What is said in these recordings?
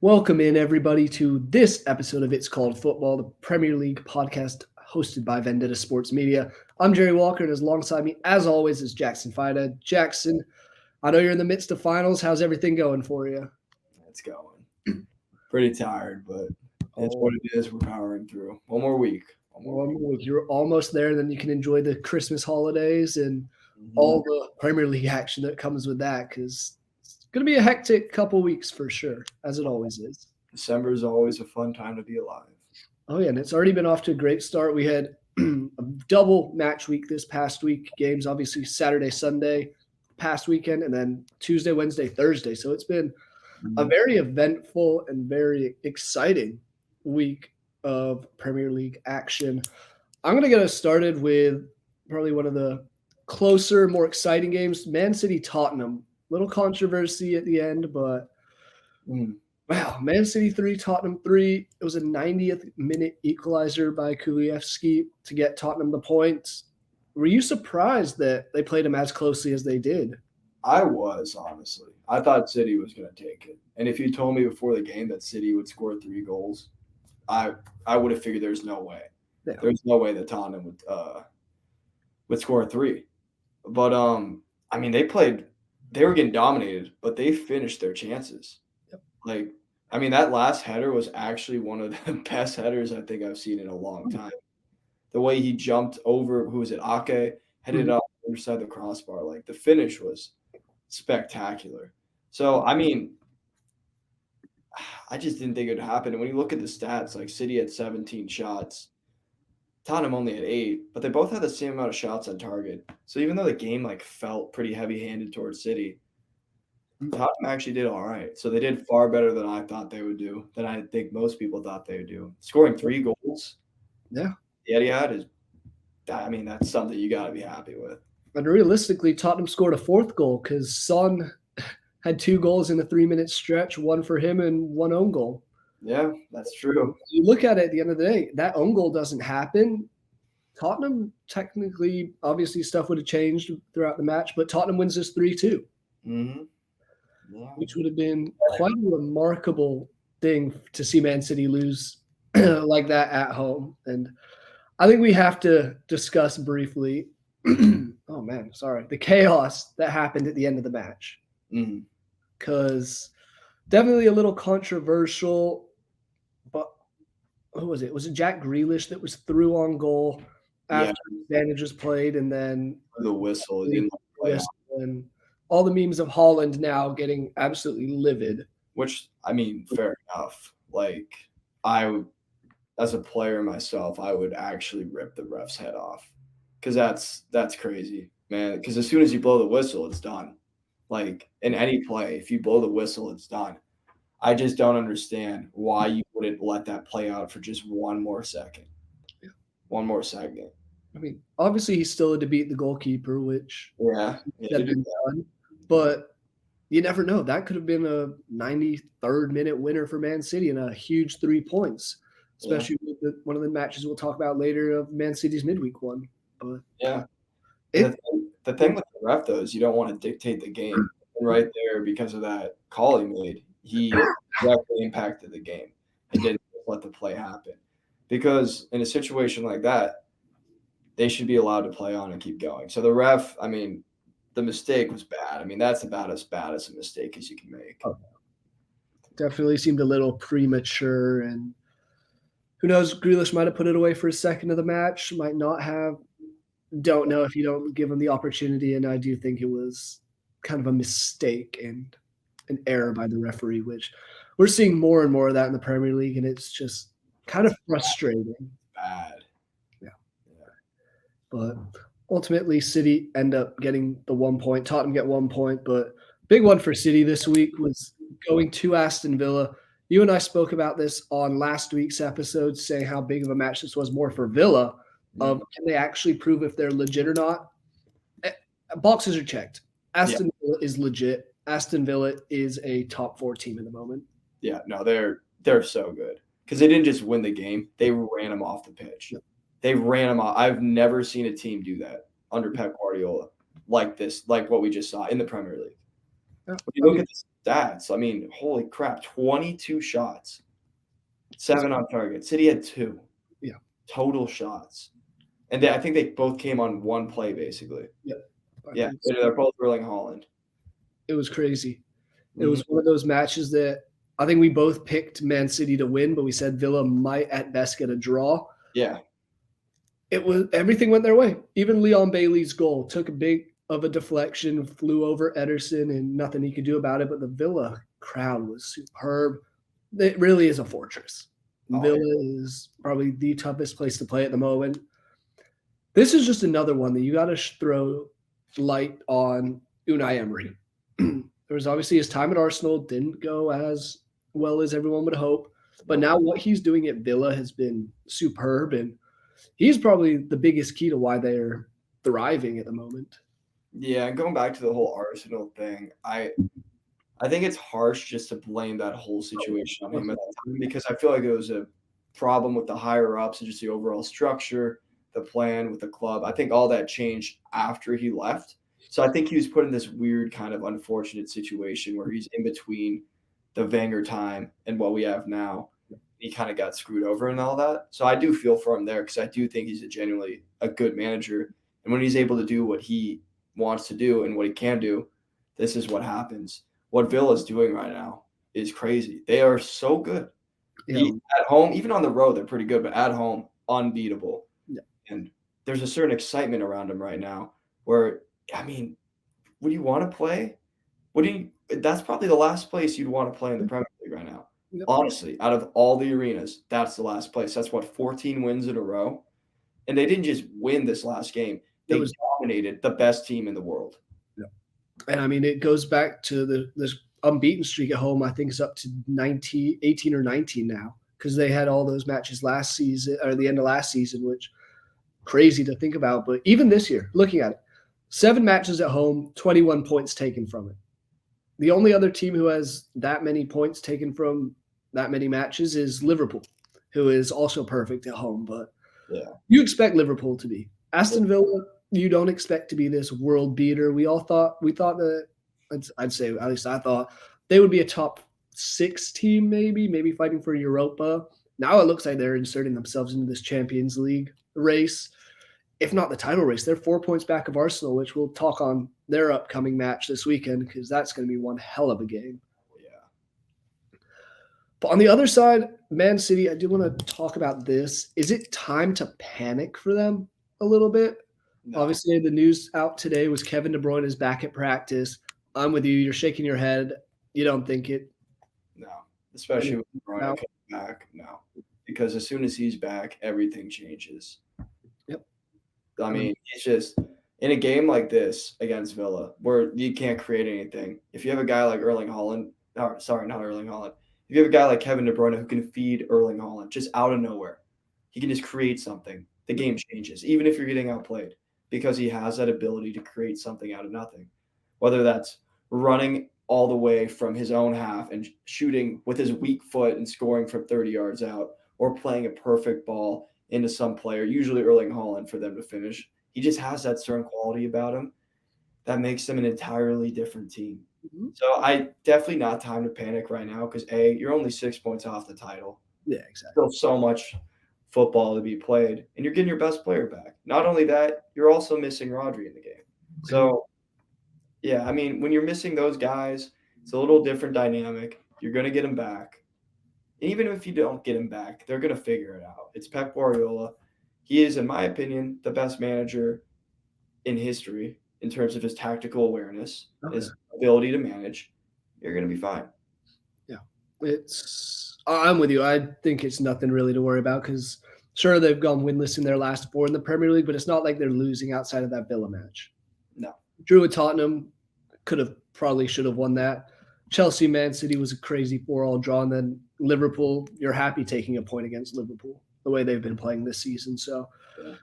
Welcome in, everybody, to this episode of It's Called Football, the Premier League podcast hosted by Vendetta Sports Media. I'm Jerry Walker, and alongside me, as always, is Jackson Fyda. Jackson, I know you're in the midst of finals. How's everything going for you? It's going. Pretty tired, but it's what it is. We're powering through. One more week. One more week. You're almost there, then you can enjoy the Christmas holidays and Mhm. all the Premier League action that comes with that, because it's going to be a hectic couple weeks for sure, as it always is. December is always a fun time to be alive. Oh, yeah, and it's already been off to a great start. We had a double match week this past week. Games, obviously, Saturday, Sunday, past weekend, and then Tuesday, Wednesday, Thursday. So it's been a very eventful and very exciting week of Premier League action. I'm going to get us started with probably one of the closer, more exciting games, Man City Tottenham. Little controversy at the end, but wow, Man City 3, Tottenham 3. It was a 90th minute equalizer by Kulievski to get Tottenham the points. Were you surprised that they played him as closely as they did? I was, honestly. I thought City was going to take it. And if you told me before the game that City would score 3 goals, I would have figured there's no way. Yeah. There's no way that Tottenham would score 3. But I mean, they were getting dominated, but they finished their chances. Yep. That last header was actually one of the best headers I think I've seen in a long time. The way he jumped over, who was it, Ake, headed up the other side of the crossbar. Like, the finish was spectacular. So, I mean, I just didn't think it would happen. And when you look at the stats, like City had 17 shots, Tottenham only had 8, but they both had the same amount of shots on target. So even though the game felt pretty heavy-handed towards City, Tottenham actually did all right. So they did far better than I thought they would do, than I think most people thought they would do. Scoring 3 goals, Yeah. the Etihad that's something you got to be happy with. And realistically, Tottenham scored a 4th goal because Son had 2 goals in a 3-minute stretch, one for him and one own goal. Yeah, that's true. You look at it at the end of the day, that own goal doesn't happen. Tottenham, technically, obviously, stuff would have changed throughout the match, but Tottenham wins this 3-2. Mm-hmm. Yeah. Which would have been quite a remarkable thing to see Man City lose like that at home. And I think we have to discuss briefly the chaos that happened at the end of the match. Because definitely a little controversial, but who was it? Was it Jack Grealish that was through on goal after the advantage was played, and then the whistle and all the memes of Haaland now getting absolutely livid. Which, I mean, fair enough. Like, as a player myself, I would actually rip the ref's head off, because that's crazy, man. Because as soon as you blow the whistle, it's done. Like, in any play, if you blow the whistle, it's done. I just don't understand why you wouldn't let that play out for just one more second. Yeah. One more second. I mean, obviously, he still had to beat the goalkeeper, which had been done, but you never know. That could have been a 93rd minute winner for Man City and a huge 3 points, especially with one of the matches we'll talk about later of Man City's midweek one. But the thing with the ref, though, is you don't want to dictate the game. And right there, because of that call he made, he directly impacted the game and didn't let the play happen. Because in a situation like that, they should be allowed to play on and keep going. So the ref, the mistake was bad. That's about as bad as a mistake as you can make. Definitely seemed a little premature, and who knows, Grealish might have put it away for a second of the match, might not have. Don't know if you don't give him the opportunity, and I do think it was kind of a mistake and an error by the referee, which we're seeing more and more of that in the Premier League, and it's just kind of frustrating. Bad. Yeah. But ultimately, City end up getting the 1 point. Tottenham get 1 point, but big one for City this week was going to Aston Villa. You and I spoke about this on last week's episode, saying how big of a match this was more for Villa. Can they actually prove if they're legit or not? Boxes are checked. Aston Villa is legit. Aston Villa is a top 4 team at the moment. Yeah, no, they're so good because they didn't just win the game; they ran them off the pitch. Yep. They ran them off. I've never seen a team do that under Pep Guardiola like this, like what we just saw in the Premier League. When you look at stats. I mean, holy crap, 22 shots, 7 on target. City had 2 Yeah. total shots. And I think they both came on one play, basically. Yep. Yeah, they're both Erling Haaland. It was crazy. It Mhm. was one of those matches that I think we both picked Man City to win, but we said Villa might at best get a draw. Yeah. It was everything went their way. Even Leon Bailey's goal took a big of a deflection, flew over Ederson, and nothing he could do about it. But the Villa crowd was superb. It really is a fortress. Oh, Villa yeah. is probably the toughest place to play at the moment. This is just another one that you got to throw light on Unai Emery. There was obviously his time at Arsenal didn't go as well as everyone would hope, but now what he's doing at Villa has been superb, and he's probably the biggest key to why they're thriving at the moment. Yeah, and going back to the whole Arsenal thing, I think it's harsh just to blame that whole situation on him at the time because I feel like it was a problem with the higher ups and just the overall structure, the plan with the club. I think all that changed after he left. So I think he was put in this weird kind of unfortunate situation where he's in between the Wenger time and what we have now. He kind of got screwed over and all that. So I do feel for him there because I do think he's genuinely a good manager. And when he's able to do what he wants to do and what he can do, this is what happens. What Villa's doing right now is crazy. They are so good. Yeah. At home, even on the road, they're pretty good, but at home, unbeatable. Yeah. And there's a certain excitement around them right now where, I mean, would you want to play? That's probably the last place you'd want to play in the Premier League right now. Yep. Honestly, out of all the arenas, that's the last place. That's what, 14 wins in a row? And they didn't just win this last game. They dominated the best team in the world. And I mean, it goes back to this unbeaten streak at home. I think it's up to 18 or 19 now because they had all those matches last season or the end of last season, which crazy to think about. But even this year, looking at it, 7 matches at home, 21 points taken from it. The only other team who has that many points taken from that many matches is Liverpool, who is also perfect at home. But yeah, you expect Liverpool to be. Aston Villa, you don't expect to be this world beater. We thought that, I'd say, at least I thought, they would be a top 6 team, maybe fighting for Europa. Now it looks like they're inserting themselves into this Champions League race, if not the title race. They're 4 points back of Arsenal, which we'll talk on their upcoming match this weekend because that's going to be one hell of a game. Yeah. But on the other side, Man City, I do want to talk about this. Is it time to panic for them a little bit? No. Obviously, the news out today was Kevin De Bruyne is back at practice. I'm with you. You're shaking your head. You don't think it? No, especially with De Bruyne coming back. No, because as soon as he's back, everything changes. Yep. I mean, it's just in a game like this against Villa where you can't create anything. If you have a guy like Erling Haaland, not Erling Haaland. If you have a guy like Kevin De Bruyne who can feed Erling Haaland just out of nowhere, he can just create something. The game changes, even if you're getting outplayed, because he has that ability to create something out of nothing. Whether that's running all the way from his own half and shooting with his weak foot and scoring from 30 yards out, or playing a perfect ball into some player, usually Erling Haaland, for them to finish. He just has that certain quality about him that makes them an entirely different team. Mm-hmm. So I definitely not time to panic right now because you're only 6 points off the title. Yeah, exactly. Still so much football to be played, and you're getting your best player back. Not only that, you're also missing Rodri in the game. So, yeah, I mean, when you're missing those guys, it's a little different dynamic. You're going to get them back. And even if you don't get him back, they're going to figure it out. It's Pep Guardiola. He is, in my opinion, the best manager in history in terms of his tactical awareness, his ability to manage. You're going to be fine. Yeah, I'm with you. I think it's nothing really to worry about because sure, they've gone winless in their last 4 in the Premier League, but it's not like they're losing outside of that Villa match. No. Drew at Tottenham should have won that. Chelsea, Man City was a crazy 4-all draw, and then Liverpool, you're happy taking a point against Liverpool the way they've been playing this season. So yeah.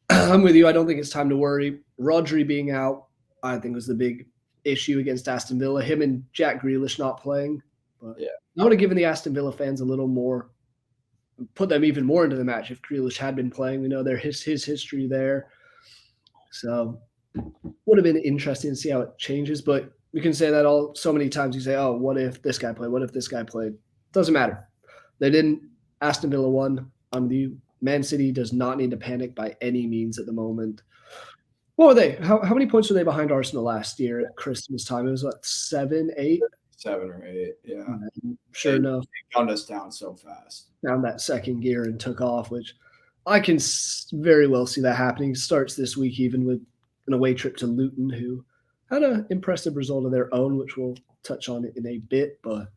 I'm with you. I don't think it's time to worry. Rodri being out, I think, was the big issue against Aston Villa. Him and Jack Grealish not playing. But yeah. I would have given the Aston Villa fans a little more, put them even more into the match if Grealish had been playing. We know his history there. So would have been interesting to see how it changes. But You can say that so many times. You say, oh, what if this guy played? What if this guy played? Doesn't matter. They didn't. Aston Villa won. Man City does not need to panic by any means at the moment. What were they? How many points were they behind Arsenal last year at Christmas time? It was what, 7, 8? 7 or 8, yeah. And sure enough, they gunned us down so fast. Found that second gear and took off, which I can very well see that happening. Starts this week even with an away trip to Luton, who had an impressive result of their own, which we'll touch on it in a bit. But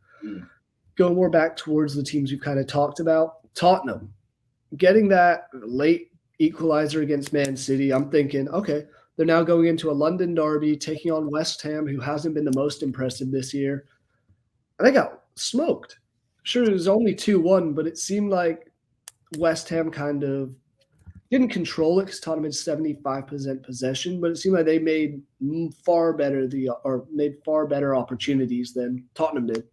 going more back towards the teams we've kind of talked about, Tottenham getting that late equalizer against Man City. I'm thinking, okay, they're now going into a London derby, taking on West Ham, who hasn't been the most impressive this year. And they got smoked. Sure, it was only 2-1, but it seemed like West Ham kind of didn't control it because Tottenham had 75% possession, but it seemed like they made far better opportunities than Tottenham did.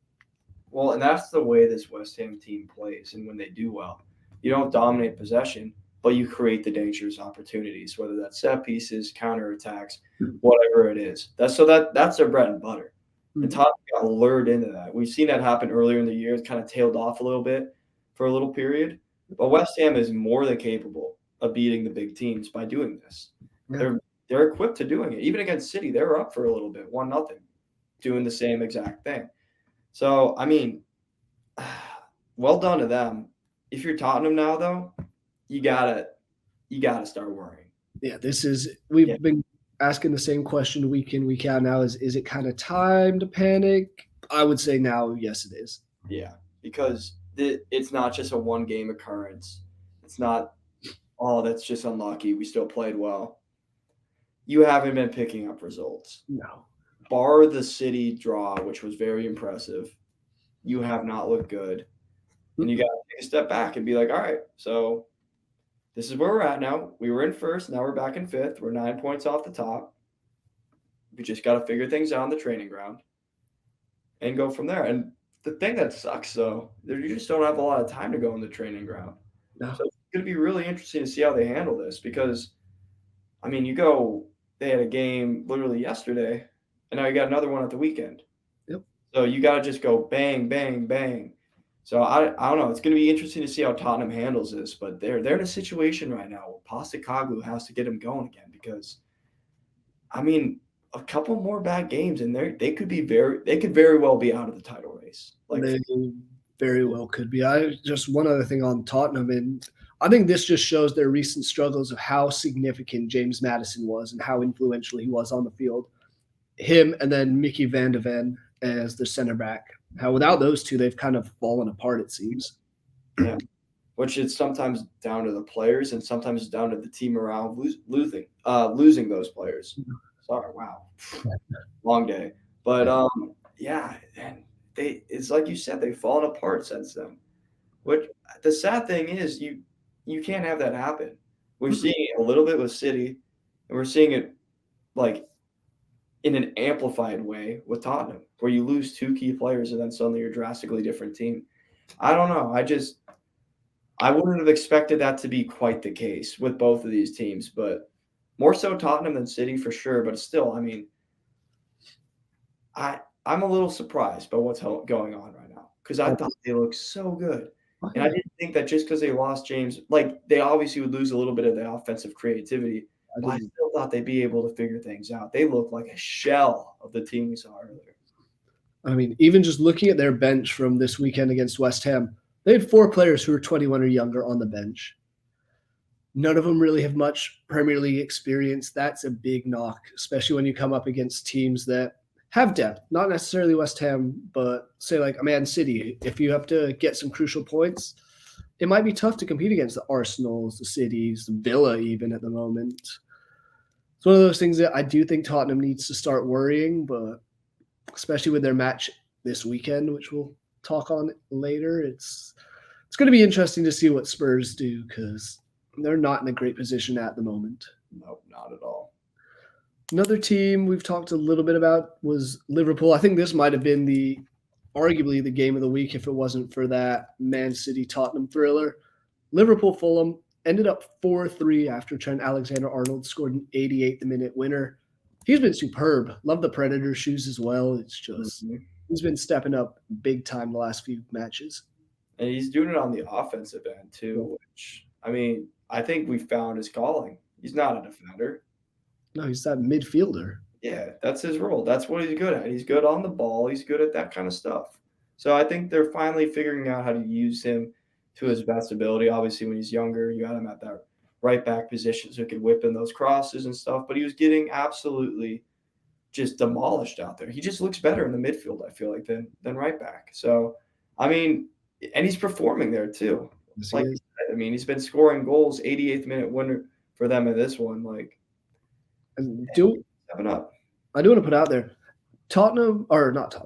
Well, and that's the way this West Ham team plays, and when they do well, you don't dominate possession, but you create the dangerous opportunities, whether that's set pieces, counterattacks, whatever it is. That's their bread and butter. And Tottenham got lured into that. We've seen that happen earlier in the year. It kind of tailed off a little bit for a little period. But West Ham is more than capable of beating the big teams by doing this. Yeah. They're equipped to doing it. Even against City, they were up for a little bit, 1-0, doing the same exact thing. So, I mean, well done to them. If you're Tottenham now, though, you gotta start worrying. Yeah, we've been asking the same question week in, week out now. Is it kind of time to panic? I would say now, yes, it is. Yeah, because it's not just a one-game occurrence. It's not, oh, that's just unlucky. We still played well. You haven't been picking up results. No. Bar the City draw, which was very impressive, you have not looked good. And you got to take a step back and be like, all right, so this is where we're at now. We were in first. Now we're back in fifth. We're 9 points off the top. We just got to figure things out on the training ground and go from there. And the thing that sucks, though, you just don't have a lot of time to go on the training ground. No. So it's going to be really interesting to see how they handle this because, I mean, they had a game literally yesterday, and now you got another one at the weekend. Yep. So you got to just go bang, bang, bang. So I don't know. It's going to be interesting to see how Tottenham handles this, but they're in a situation right now where Postecoglou has to get them going again because, I mean, a couple more bad games and they could very well be out of the title race. Like they very well could be. Just one other thing on Tottenham, and I think this just shows their recent struggles of how significant James Maddison was and how influential he was on the field. Him and then Mickey Van de Ven as the center back. How without those two, they've kind of fallen apart, it seems. Yeah, which is sometimes down to the players and sometimes down to the team around losing those players. Sorry, wow, long day. But yeah, and it's like you said, they've fallen apart since then. Which the sad thing is, you can't have that happen. We're seeing it a little bit with City, and we're seeing it like in an amplified way with Tottenham, where you lose two key players and then suddenly you're a drastically different team. I don't know. I wouldn't have expected that to be quite the case with both of these teams, but more so Tottenham than City for sure. But still, I mean, I'm a little surprised by what's going on right now because I thought they looked so good. And I didn't think that just because they lost James, like they obviously would lose a little bit of the offensive creativity. I still thought they'd be able to figure things out. They look like a shell of the team we saw earlier. I mean, even just looking at their bench from this weekend against West Ham, they had 4 players who were 21 or younger on the bench. None of them really have much Premier League experience. That's a big knock, especially when you come up against teams that have depth. Not necessarily West Ham, but say like a Man City. If you have to get some crucial points, it might be tough to compete against the Arsenals, the Cities, the Villa even at the moment. It's one of those things that I do think Tottenham needs to start worrying, but especially with their match this weekend, which we'll talk on later, it's going to be interesting to see what Spurs do because they're not in a great position at the moment. No, not at all. Another team we've talked a little bit about was Liverpool. I think this might have been arguably the game of the week if it wasn't for that Man City Tottenham thriller. Liverpool Fulham ended up 4-3 after Trent Alexander-Arnold scored an 88th minute winner. He's been superb. Love the Predator shoes as well. It's just he's been stepping up big time the last few matches. And he's doing it on the offensive end too, which I mean, I think we found his calling. He's not a defender. No, he's that midfielder. Yeah, that's his role. That's what he's good at. He's good on the ball. He's good at that kind of stuff. So I think they're finally figuring out how to use him to his best ability. Obviously, when he's younger, you had him at that right back position so he could whip in those crosses and stuff. But he was getting absolutely just demolished out there. He just looks better in the midfield, I feel like, than right back. So, I mean, and he's performing there too. Yes, Like, I mean, he's been scoring goals, 88th minute winner for them in this one. Like, stepping up. I do want to put out there,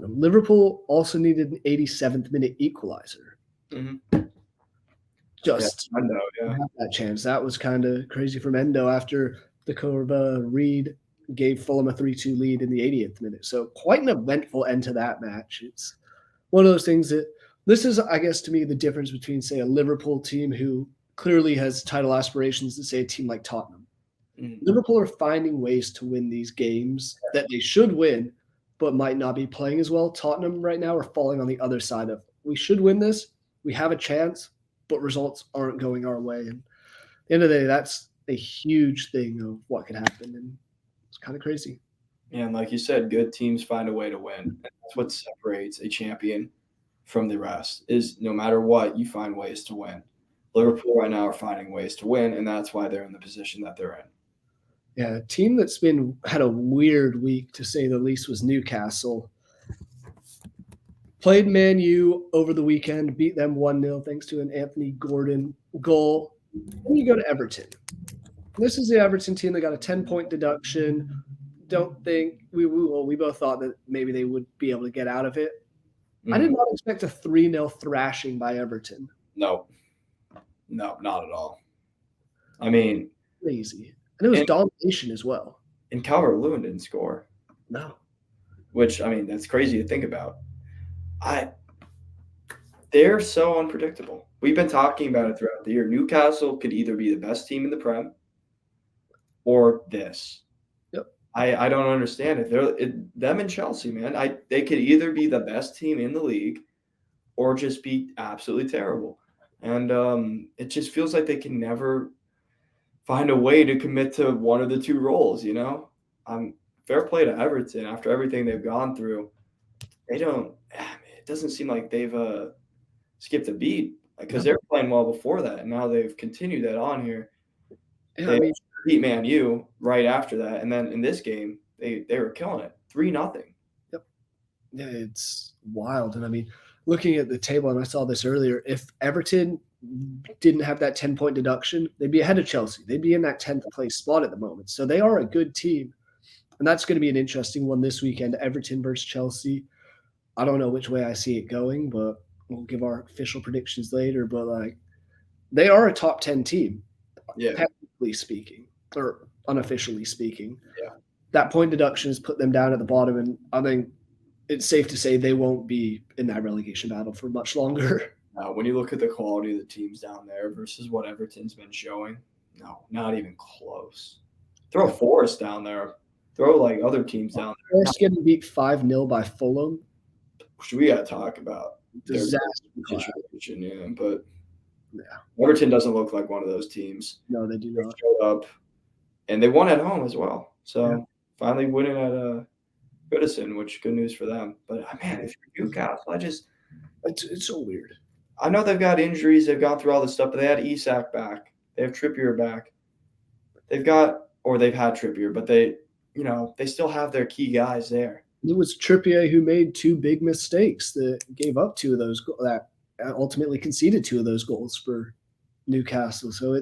Liverpool also needed an 87th minute equalizer. Mm-hmm. Just Endo, yeah. That chance. That was kind of crazy from Endo after the Corva Reed gave Fulham a 3-2 lead in the 80th minute. So quite an eventful end to that match. It's one of those things that this is, I guess, to me, the difference between, say, a Liverpool team who clearly has title aspirations to, say, a team like Tottenham. Mm-hmm. Liverpool are finding ways to win these games that they should win, but might not be playing as well. Tottenham right now are falling on the other side of, we should win this, we have a chance, but results aren't going our way. And at the end of the day, that's a huge thing of what could happen. And it's kind of crazy. Yeah, and like you said, good teams find a way to win. And that's what separates a champion from the rest, is no matter what, you find ways to win. Liverpool right now are finding ways to win, and that's why they're in the position that they're in. Yeah, a team that's had a weird week, to say the least, was Newcastle. Played Man U over the weekend, beat them 1-0 thanks to an Anthony Gordon goal. Then you go to Everton. This is the Everton team that got a 10-point deduction. Don't think we both thought that maybe they would be able to get out of it. I did not expect a 3-0 thrashing by Everton. No, not at all. I mean, crazy. And it was domination as well. And Calvert-Lewin didn't score. No. Which, I mean, that's crazy to think about. They're so unpredictable. We've been talking about it throughout the year. Newcastle could either be the best team in the Prem or this. Yep. I don't understand it. Them and Chelsea, man. They could either be the best team in the league or just be absolutely terrible. And it just feels like they can never find a way to commit to one of the two roles, you know? Fair play to Everton after everything they've gone through. They don't – it doesn't seem like they've skipped a beat because they were playing well before that, and now they've continued that on here. Yeah, they beat Man U right after that, and then in this game, they were killing it, 3-0. Yep. Yeah, it's wild. And, I mean, looking at the table, and I saw this earlier, if Everton didn't have that 10-point deduction, they'd be ahead of Chelsea. They'd be in that 10th place spot at the moment. So they are a good team, and that's going to be an interesting one this weekend, Everton versus Chelsea. I don't know which way I see it going, but we'll give our official predictions later. But like, they are a top 10 team, technically speaking, or unofficially speaking. Yeah, that point deduction has put them down at the bottom, and I think it's safe to say they won't be in that relegation battle for much longer. When you look at the quality of the teams down there versus what Everton's been showing, no, not even close. Throw Forest down there. Throw like other teams down there. Forest getting beat 5-0 by Fulham. Which we got to talk about. Disaster situation, yeah. But Everton doesn't look like one of those teams. No, they do not. They showed up, and they won at home as well. So finally winning at Goodison, which good news for them. But man, if you're Newcastle, it's so weird. I know they've got injuries, they've gone through all this stuff, but they had Isak back, they have Trippier back. They've had Trippier, but they still have their key guys there. It was Trippier who made two big mistakes that gave up two of those that ultimately conceded two of those goals for Newcastle. So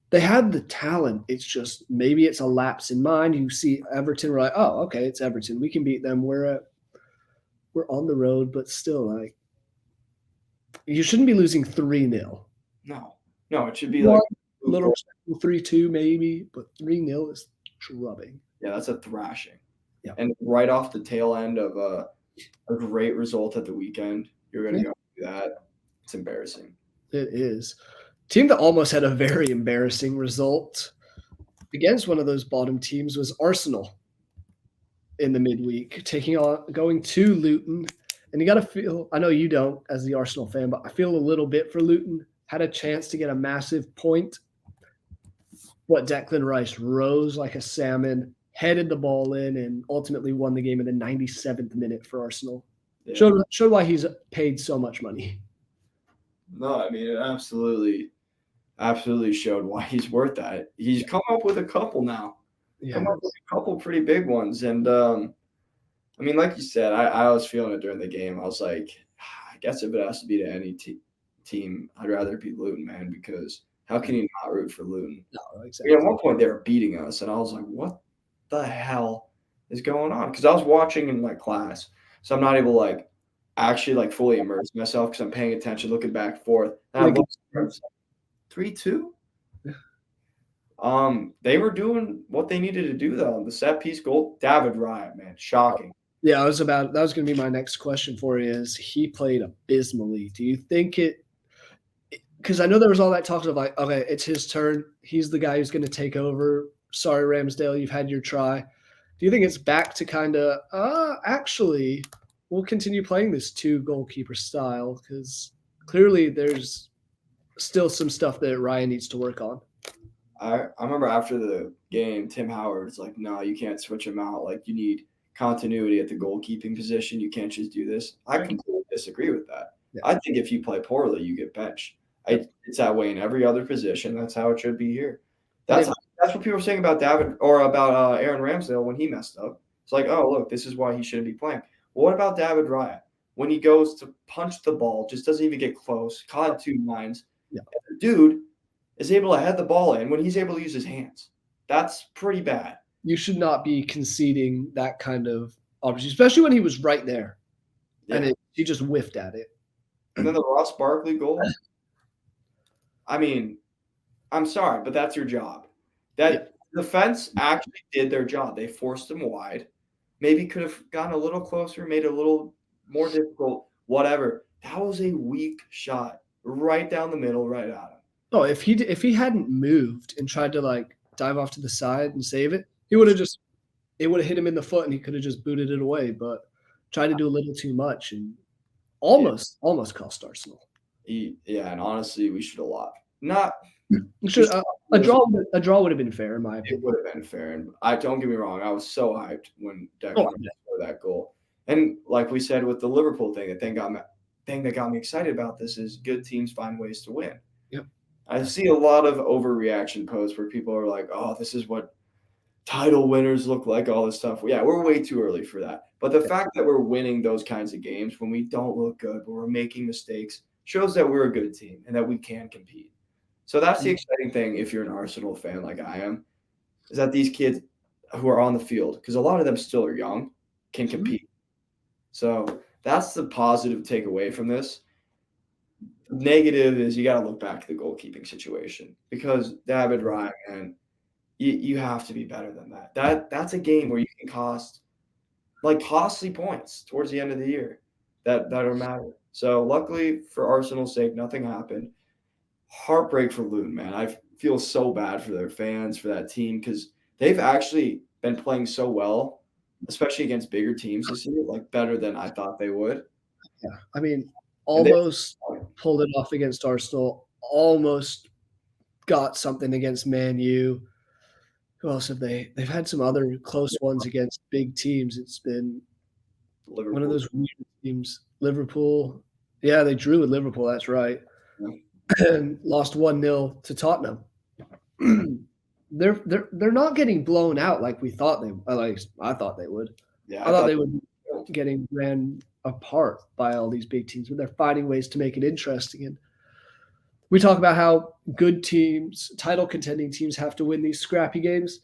they had the talent. It's just maybe it's a lapse in mind. You see Everton, we're like, oh, okay, it's Everton. We can beat them. We're on the road, but still, like, you shouldn't be losing 3-0. No, it should be like a little 3-2 maybe, but 3-0 is drubbing. Yeah, that's a thrashing. Yeah. And right off the tail end of a great result at the weekend, you're going to go do that. It's embarrassing. It is. Team that almost had a very embarrassing result against one of those bottom teams was Arsenal. in the midweek, going to Luton. And you got to feel, I know you don't as the Arsenal fan, but I feel a little bit for Luton. Had a chance to get a massive point. But Declan Rice rose like a salmon, headed the ball in, and ultimately won the game in the 97th minute for Arsenal. Yeah. Showed why he's paid so much money. No, I mean, it absolutely showed why he's worth that. He's come up with a couple now. Yeah. Come up with a couple pretty big ones. And, I mean, like you said, I was feeling it during the game. I was like, I guess if it has to be to any team, I'd rather be Luton, man, because how can you not root for Luton? No, I exactly. mean, at one point, they were beating us, and I was like, what the hell is going on? Because I was watching in my class, so I'm not able to, like, actually, like, fully immerse myself because I'm paying attention, looking back and forth. And I'm like, 3-2? They were doing what they needed to do, though. The set piece goal, David Raya, man, shocking. Yeah, that was going to be my next question for you. Is he played abysmally? Do you think it? Because I know there was all that talk of like, okay, it's his turn. He's the guy who's going to take over. Sorry, Ramsdale, you've had your try. Do you think it's back to kind of, actually, we'll continue playing this two goalkeeper style? Because clearly there's still some stuff that Ryan needs to work on. I remember after the game, Tim Howard was like, no, you can't switch him out. Like, you need continuity at the goalkeeping position. You can't just do this. I completely disagree with that. Yeah. I think if you play poorly, you get benched. It's that way in every other position. That's how it should be here. That's what people were saying about about Aaron Ramsdale when he messed up. It's like, oh, look, this is why he shouldn't be playing. Well, what about David Raya? When he goes to punch the ball, just doesn't even get close, caught 2 lines. Yeah. The dude is able to head the ball in when he's able to use his hands. That's pretty bad. You should not be conceding that kind of opportunity, especially when he was right there. Yeah. And he just whiffed at it. And then the Ross Barkley goal. I mean, I'm sorry, but that's your job. That defense actually did their job. They forced him wide. Maybe could have gotten a little closer, made it a little more difficult, whatever. That was a weak shot right down the middle, right at him. Oh, if he hadn't moved and tried to like dive off to the side and save it, it would have hit him in the foot and he could have just booted it away, but tried to do a little too much and almost cost Arsenal. Yeah, and honestly, we should have lost. Not a draw would have been fair in my opinion. It would have been fair, and don't get me wrong, I was so hyped when Declan scored that goal. And like we said with the Liverpool thing, the thing that got me excited about this is good teams find ways to win. Yep. I see a lot of overreaction posts where people are like, "Oh, this is what title winners look like," all this stuff. Yeah, we're way too early for that. But the fact that we're winning those kinds of games when we don't look good, but we're making mistakes, shows that we're a good team and that we can compete. So that's the exciting thing if you're an Arsenal fan like I am, is that these kids who are on the field, because a lot of them still are young, can compete. So that's the positive takeaway from this. Negative is you got to look back to the goalkeeping situation because David Raya, man, you have to be better than that. That's a game where you can cost like costly points towards the end of the year that don't matter. So luckily for Arsenal's sake, nothing happened. Heartbreak for Luton, man. I feel so bad for their fans, for that team, because they've actually been playing so well, especially against bigger teams this year, like better than I thought they would. Yeah, I mean, almost pulled it off against Arsenal, almost got something against Man U. Who else have they? They've had some other close ones against big teams. It's been Liverpool. One of those weird teams. Liverpool. Yeah, they drew with Liverpool. That's right. Yeah. And lost 1-0 to Tottenham. They're not getting blown out like we thought they. Like I thought they would. Yeah, I thought they would be getting ran apart by all these big teams, but they're finding ways to make it interesting. And we talk about how good teams, title contending teams, have to win these scrappy games.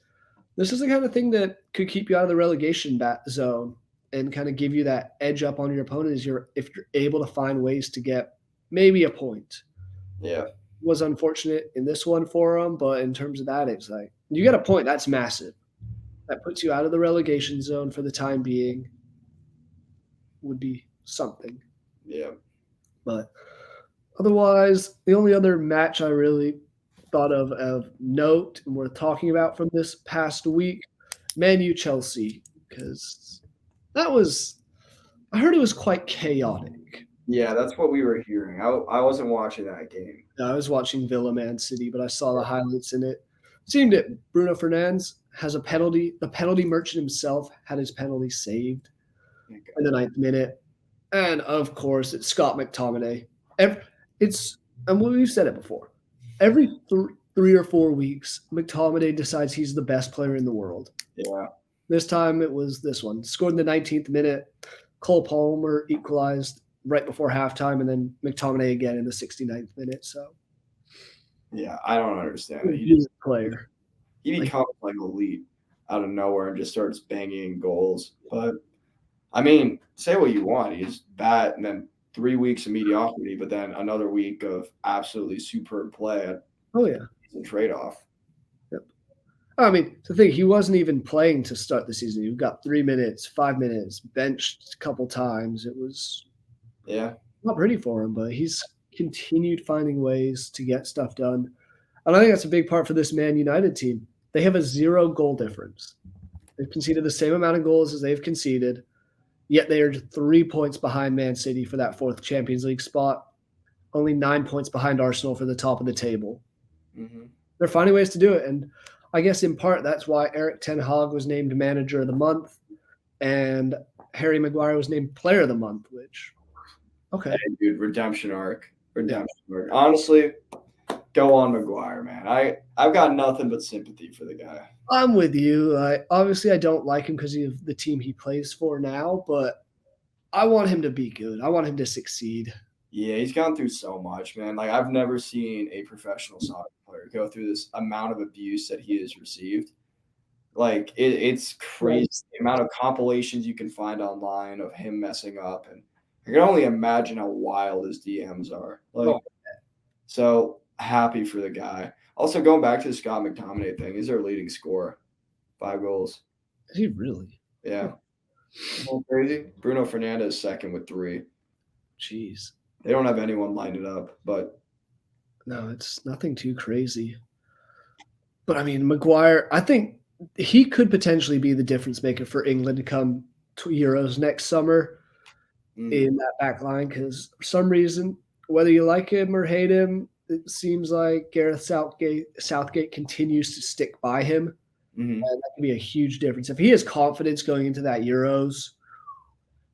This is the kind of thing that could keep you out of the relegation zone and kind of give you that edge up on your opponent if you're able to find ways to get maybe a point. Yeah. Was unfortunate in this one for them, but in terms of that, it's like you get a point. That's massive. That puts you out of the relegation zone for the time being. Would be something. Yeah. But otherwise, the only other match I really thought of note and we're talking about from this past week, Man U Chelsea. because I heard it was quite chaotic. Yeah, that's what we were hearing. I wasn't watching that game. I was watching Villa Man City, but I saw the highlights in it. Seemed it Bruno Fernandes has a penalty. The penalty merchant himself had his penalty saved in the 9th minute. And of course, it's Scott McTominay. And we've said it before. Every 3 or 4 weeks, McTominay decides he's the best player in the world. Yeah. This time it was this one. Scored in the 19th minute. Cole Palmer equalized right before halftime, and then McTominay again in the 69th minute. So, yeah, I don't understand it. He's a player. He becomes like elite out of nowhere and just starts banging goals. But I mean, say what you want. He's bad, and then 3 weeks of mediocrity, but then another week of absolutely superb play. Oh yeah, it's a trade-off. Yep. I mean, to think he wasn't even playing to start the season. He got 3 minutes, 5 minutes, benched a couple times. It was not pretty for him, but he's continued finding ways to get stuff done. And I think that's a big part for this Man United team. They have a 0 goal difference. They've conceded the same amount of goals as they've conceded, yet they are 3 points behind Man City for that 4th Champions League spot, only 9 points behind Arsenal for the top of the table. Mm-hmm. They're finding ways to do it. And I guess in part that's why Eric Ten Hag was named Manager of the Month and Harry Maguire was named Player of the Month, which, okay. Hey, dude, redemption arc. Honestly, go on Maguire, man. I've got nothing but sympathy for the guy. I'm with you. Obviously, I don't like him because of the team he plays for now, but I want him to be good. I want him to succeed. Yeah, he's gone through so much, man. Like, I've never seen a professional soccer player go through this amount of abuse that he has received. Like, it's crazy the amount of compilations you can find online of him messing up. And I can only imagine how wild his DMs are. So happy for the guy. Also, going back to the Scott McTominay thing, he's their leading scorer. 5 goals. Is he really? Yeah. Crazy. Bruno Fernandes second with 3. Jeez. They don't have anyone lined it up, but no, it's nothing too crazy. But I mean, Maguire, I think he could potentially be the difference maker for England to come to Euros next summer in that back line, because for some reason, whether you like him or hate him, it seems like Gareth Southgate continues to stick by him. Mm-hmm. And that can be a huge difference. If he has confidence going into that Euros,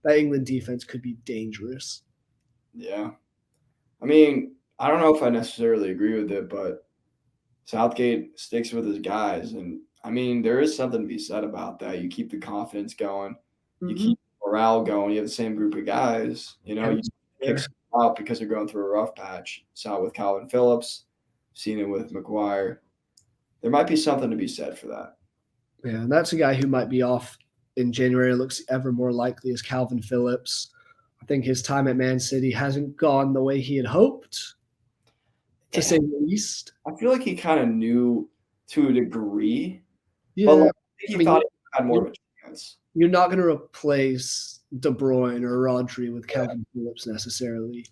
that England defense could be dangerous. Yeah. I mean, I don't know if I necessarily agree with it, but Southgate sticks with his guys. And, I mean, there is something to be said about that. You keep the confidence going. You keep morale going. You have the same group of guys. You know, you pick someone out because they're going through a rough patch. Saw it with Calvin Phillips. Seen it with Maguire. There might be something to be said for that. Yeah, and that's a guy who might be off in January. Looks ever more likely as Calvin Phillips. I think his time at Man City hasn't gone the way he had hoped, to say the least. I feel like he kind of knew to a degree. Yeah, but he thought he had more of a chance. You're not going to replace De Bruyne or Rodri with Calvin Phillips necessarily.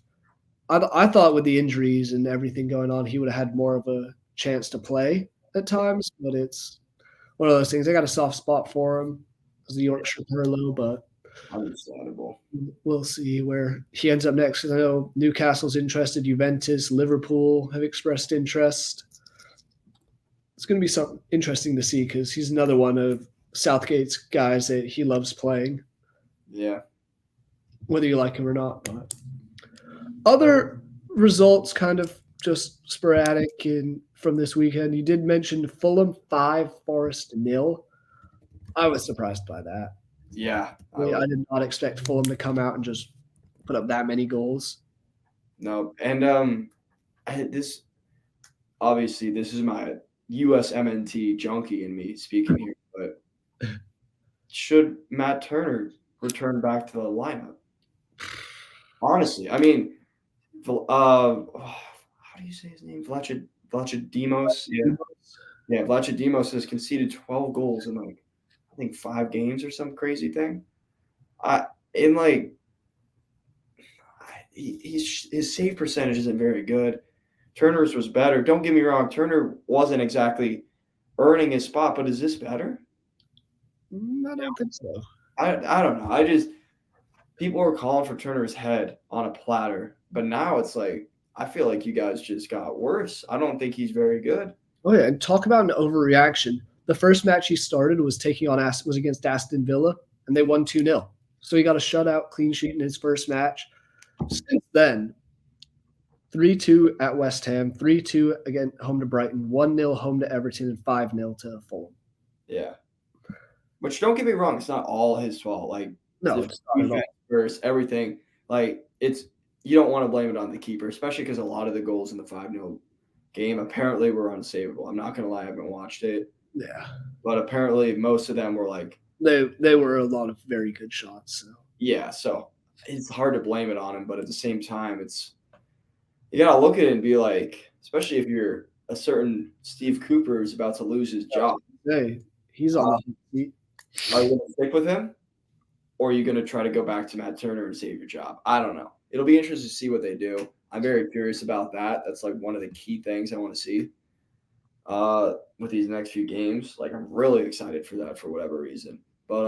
I thought with the injuries and everything going on, he would have had more of a chance to play at times, but it's one of those things. I got a soft spot for him as the Yorkshire Hurlow, but understandable. We'll see where he ends up next. I know Newcastle's interested, Juventus, Liverpool have expressed interest. It's going to be something interesting to see because he's another one of Southgate's guys that he loves playing. Yeah. Whether you like him or not. But other results kind of just sporadic from this weekend. You did mention Fulham 5, Forest 0. I was surprised by that. Yeah. I did not expect Fulham to come out and just put up that many goals. No. And this is my USMNT junkie in me speaking here, but should Matt Turner return back to the lineup? Honestly, I mean, how do you say his name? Vlachodimos? Yeah, Vlachodimos has conceded 12 goals in I think 5 games or some crazy thing. His save percentage isn't very good. Turner's was better. Don't get me wrong. Turner wasn't exactly earning his spot, but is this better? I don't think so. I don't know. I just people were calling for Turner's head on a platter, but now it's like I feel like you guys just got worse. I don't think he's very good. Oh yeah, and talk about an overreaction. The first match he started was was against Aston Villa, and they won 2-0. So he got a shutout clean sheet in his first match. Since then, 3-2 at West Ham, 3-2 again home to Brighton, 1-0 home to Everton, and 5-0 to Fulham. Yeah. Which don't get me wrong, it's not all his fault. Like No, the it's not at all. defense first, everything. Like it's you don't want to blame it on the keeper, especially because a lot of the goals in the 5-0 game apparently were unsavable. I'm not gonna lie, I haven't watched it, Yeah, but apparently most of them were like, they were a lot of very good shots. So. yeah. So it's hard to blame it on him, but at the same time, it's you gotta look at it and be like, especially if you're a certain Steve Cooper is about to lose his job. Hey, he's on the hot seat. Are you gonna stick with him? Or are you going to try to go back to Matt Turner and save your job? I don't know. It'll be interesting to see what they do. I'm very curious about that. That's like one of the key things I want to see with these next few games. Like I'm really excited for that for whatever reason. But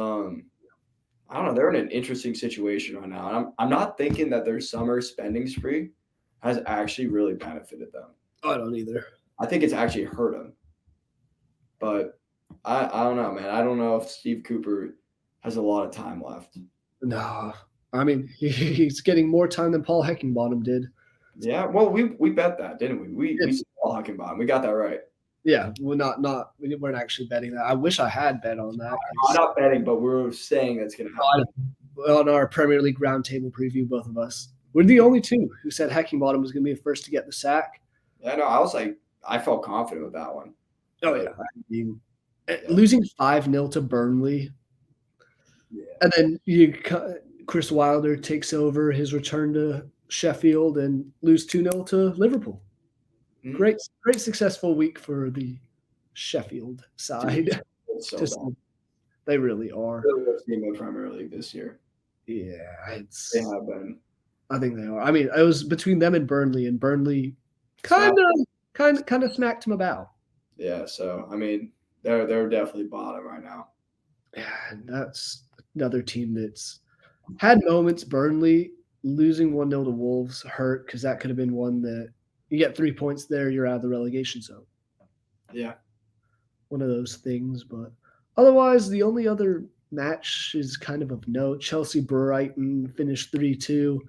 I don't know. They're in an interesting situation right now. And I'm not thinking that their summer spending spree has actually really benefited them. I don't either. I think it's actually hurt them. But I don't know, man. I don't know if Steve Cooper has a lot of time left. No, I mean he's getting more time than Paul Heckingbottom did. Yeah, well, we bet that, didn't we? We said Paul Heckingbottom. We got that right. Yeah, we weren't actually betting that. I wish I had bet on that. I'm not betting, but we're saying that's going to happen. On our Premier League roundtable preview, both of us we're the only two who said Heckingbottom was going to be the first to get the sack. Yeah, no, I was like, I felt confident with that one. Oh yeah, I mean, losing 5-0 to Burnley. Yeah. And then Chris Wilder takes over his return to Sheffield and lose 2-0 to Liverpool. Mm-hmm. Great successful week for the Sheffield side. They really are. They're the team in Premier League this year. Yeah, they have been. I think they are. I mean, it was between them and Burnley kind of smacked him about. Yeah, so I mean, they're definitely bottom right now. Yeah, and that's another team that's had moments. Burnley losing 1-0 to Wolves hurt because that could have been one that you get 3 points there, you're out of the relegation zone. Yeah. One of those things. But otherwise, the only other match is kind of note. Chelsea-Brighton finished 3-2. It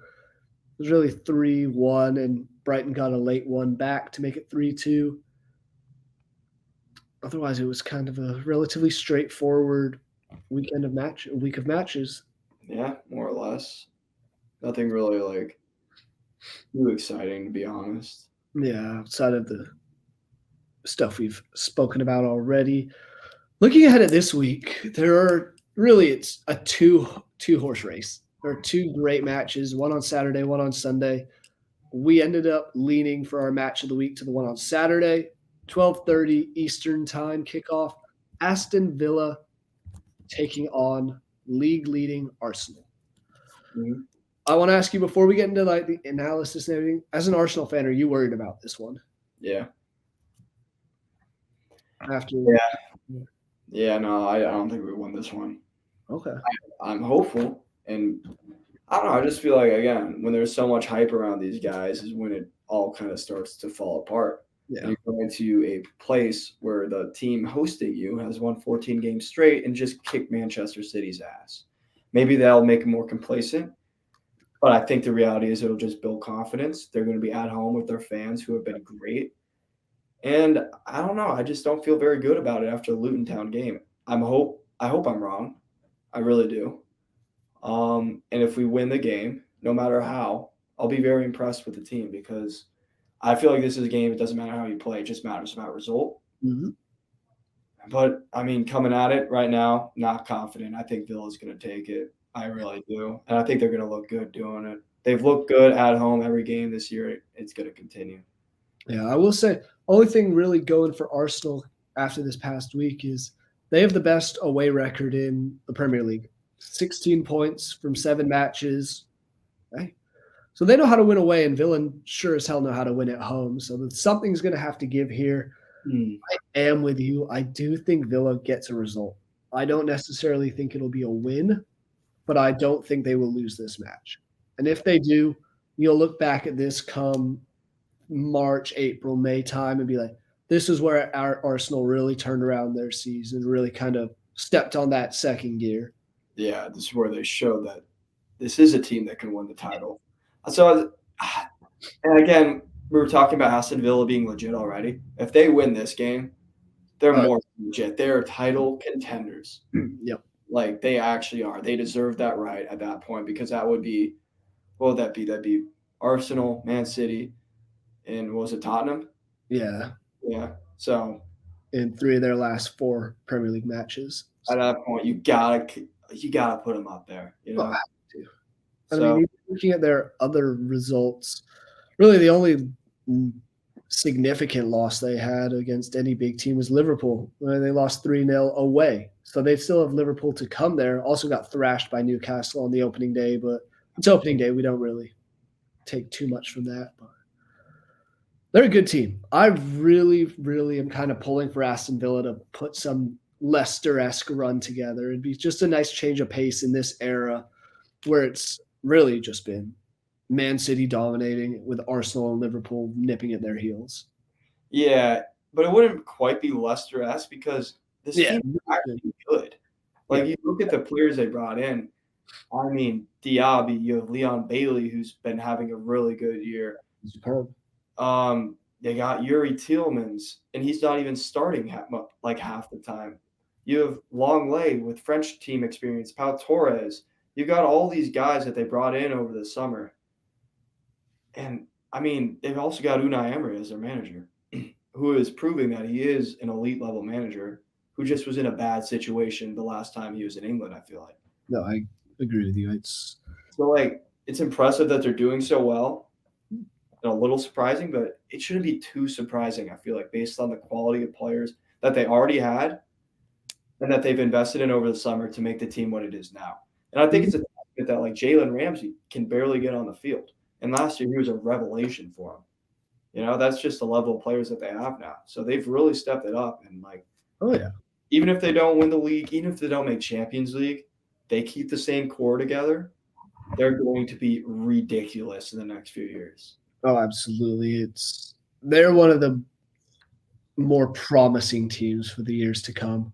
was really 3-1, and Brighton got a late one back to make it 3-2. Otherwise, it was kind of a relatively straightforward week of matches. Yeah, more or less. Nothing really like too exciting, to be honest. Yeah, outside of the stuff we've spoken about already. Looking ahead at this week, it's a two-horse race. There are two great matches, one on Saturday, one on Sunday. We ended up leaning for our match of the week to the one on Saturday, 12:30 Eastern time kickoff. Aston Villa taking on league-leading Arsenal. Mm-hmm. I want to ask you before we get into like the analysis and everything. As an Arsenal fan, are you worried about this one? Yeah. Yeah, no, I don't think we won this one. Okay. I'm hopeful, and I don't know. I just feel like again, when there's so much hype around these guys, is when it all kind of starts to fall apart. Yeah. You're going to a place where the team hosting you has won 14 games straight and just kicked Manchester City's ass. Maybe that'll make them more complacent, but I think the reality is it'll just build confidence. They're going to be at home with their fans who have been great. And I don't know. I just don't feel very good about it after the Luton Town game. I hope I'm wrong. I really do. And if we win the game, no matter how, I'll be very impressed with the team because I feel like this is a game. It doesn't matter how you play. It just matters about result. Mm-hmm. But, I mean, coming at it right now, not confident. I think Villa's going to take it. I really do. And I think they're going to look good doing it. They've looked good at home every game this year. It's going to continue. Yeah, I will say, only thing really going for Arsenal after this past week is they have the best away record in the Premier League. 16 points from 7 matches. Okay. So they know how to win away, and Villa sure as hell know how to win at home. So something's going to have to give here. I am with you. I do think Villa gets a result. I don't necessarily think it'll be a win, but I don't think they will lose this match. And if they do, you'll look back at this come March, April, May time and be like, this is where our Arsenal really turned around their season, really kind of stepped on that second gear. Yeah, this is where they show that this is a team that can win the title. So, and again, we were talking about Aston Villa being legit already. If they win this game, they're more legit. They're title contenders. Yep. Like they actually are. They deserve that right at that point because that would be, what would that be? That'd be Arsenal, Man City, and what was it, Tottenham? Yeah. Yeah. So in 3 of their last 4 Premier League matches. At that point, you gotta put them up there. You know. So, I mean, looking at their other results, really the only significant loss they had against any big team was Liverpool. They lost 3-0 away. So they still have Liverpool to come there. Also got thrashed by Newcastle on the opening day, but it's opening day. We don't really take too much from that. But they're a good team. I really, really am kind of pulling for Aston Villa to put some Leicester-esque run together. It'd be just a nice change of pace in this era where it's really just been Man City dominating with Arsenal and Liverpool nipping at their heels. Yeah, but it wouldn't quite be Leicester-esque because this team is actually good. Like, you look at the players they brought in. I mean, Diaby, you have Leon Bailey, who's been having a really good year. Superb. They got Yuri Tielemans, and he's not even starting half the time. You have Longley with French team experience, Pau Torres. You got all these guys that they brought in over the summer. And, I mean, they've also got Unai Emery as their manager, who is proving that he is an elite-level manager who just was in a bad situation the last time he was in England, I feel like. No, I agree with you. It's impressive that they're doing so well. And a little surprising, but it shouldn't be too surprising, I feel like, based on the quality of players that they already had and that they've invested in over the summer to make the team what it is now. And I think it's a testament that, like, Jalen Ramsey can barely get on the field. And last year, he was a revelation for them. You know, that's just the level of players that they have now. So they've really stepped it up. And, like, even if they don't win the league, even if they don't make Champions League, they keep the same core together, they're going to be ridiculous in the next few years. Oh, absolutely. They're one of the more promising teams for the years to come.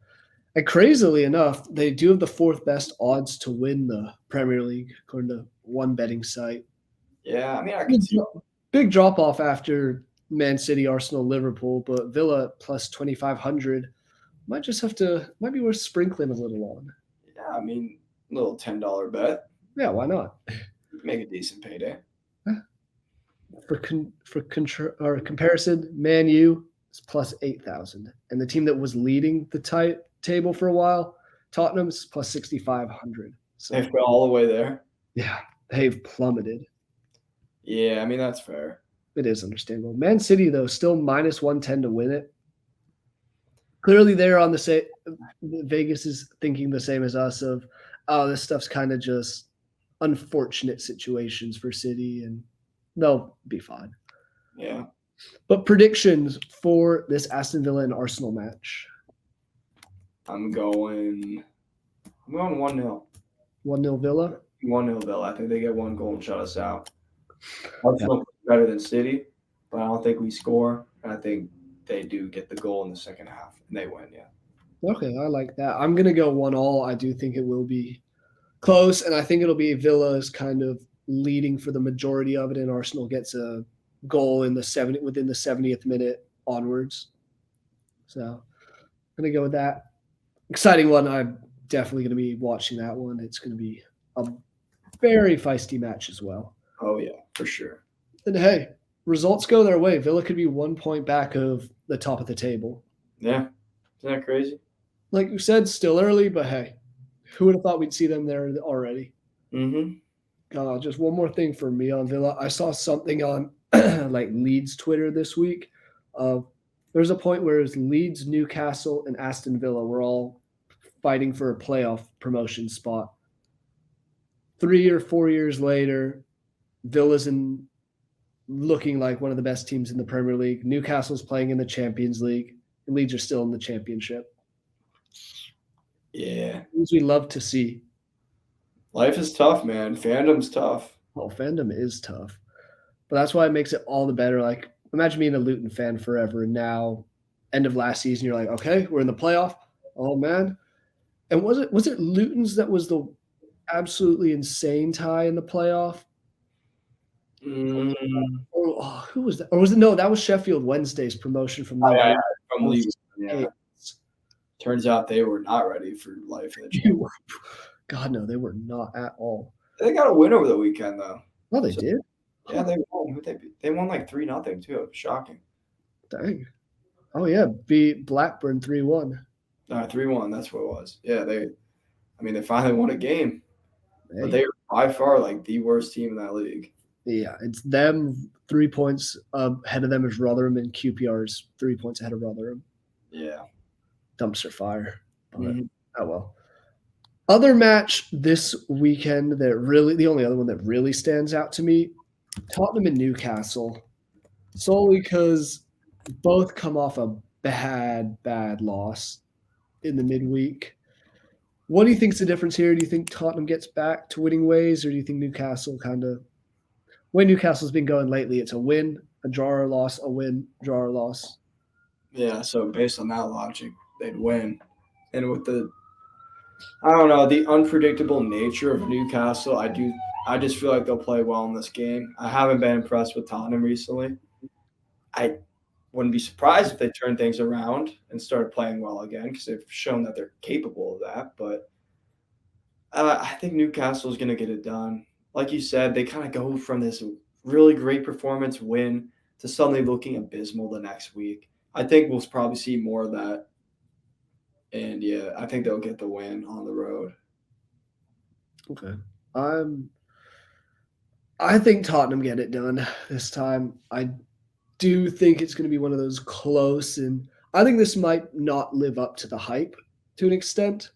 And crazily enough, they do have the 4th best odds to win the Premier League, according to one betting site. Yeah, I mean, I can see big drop off after Man City, Arsenal, Liverpool, but Villa plus 2,500 might be worth sprinkling a little on. Yeah, I mean, a little $10 bet. Yeah, why not? Make a decent payday. For comparison, Man U is plus 8,000, and the team that was leading the table for a while, Tottenham, is plus 6,500. So they fell all the way there. Yeah, they've plummeted. Yeah, I mean, that's fair. It is understandable. Man City, though, still minus 110 to win it. Clearly, they're on the same. Vegas is thinking the same as us of, oh, this stuff's kind of just unfortunate situations for City, and they'll be fine. Yeah. But predictions for this Aston Villa and Arsenal match? I'm going 1-0. 1-0 Villa? 1-0 Villa. I think they get 1 goal and shut us out. Arsenal better than City, but I don't think we score. I think they do get the goal in the second half, and they win, yeah. Okay, I like that. I'm going to go 1-1. I do think it will be close, and I think it'll be Villa's kind of leading for the majority of it, and Arsenal gets a goal within the 70th minute onwards. So I'm going to go with that. Exciting one. I'm definitely going to be watching that one. It's going to be a very feisty match as well. Oh, yeah, for sure. And, hey, results go their way. Villa could be 1 point back of the top of the table. Yeah. Isn't that crazy? Like you said, still early, but, hey, who would have thought we'd see them there already? Mm-hmm. Just one more thing for me on Villa. I saw something on like Leeds Twitter this week. There's a point where it's Leeds, Newcastle, and Aston Villa were all fighting for a playoff promotion spot. 3 or 4 years later, Villa's looking like one of the best teams in the Premier League. Newcastle's playing in the Champions League, and Leeds are still in the Championship. Yeah. Things we love to see. Life is tough, man. Fandom's tough. Well, fandom is tough, but that's why it makes it all the better. Like, imagine being a Luton fan forever, and now, end of last season, you're like, okay, we're in the playoff. Oh man! And was it Luton's that was the absolutely insane tie in the playoff? Mm. Who was that? Or was it no? That was Sheffield Wednesday's promotion from Oh, League yeah, One. from League One, yeah. Turns out they were not ready for life in the Championship. God, no, they were not at all. They got a win over the weekend, though. No, they did. Yeah, they won. Who'd they beat? They won like 3-0 too. It was shocking. Dang. Oh yeah, beat Blackburn 3-1. 3-1. That's what it was. Yeah, they finally won a game, Hey. but they were by far like the worst team in that league. Yeah, it's them 3 points ahead of them is Rotherham, and QPR's 3 points ahead of Rotherham. Yeah. Dumpster fire. But oh well. Other match this weekend that really, the only other one that really stands out to me, Tottenham and Newcastle, solely because both come off a bad loss in the midweek. What do you think's the difference here? Do you think Tottenham gets back to winning ways, or do you think Newcastle kind of – way Newcastle's been going lately, it's a win, a draw or loss, a win, draw or loss. Yeah, so based on that logic, they'd win. And with the – I don't know, the unpredictable nature of Newcastle, I just feel like they'll play well in this game. I haven't been impressed with Tottenham recently. I wouldn't be surprised if they turn things around and start playing well again because they've shown that they're capable of that. But I think Newcastle is going to get it done. Like you said, they kind of go from this really great performance win to suddenly looking abysmal the next week. I think we'll probably see more of that. And, yeah, I think they'll get the win on the road. Okay. I think Tottenham get it done this time. I do think it's going to be one of those close, and I think this might not live up to the hype to an extent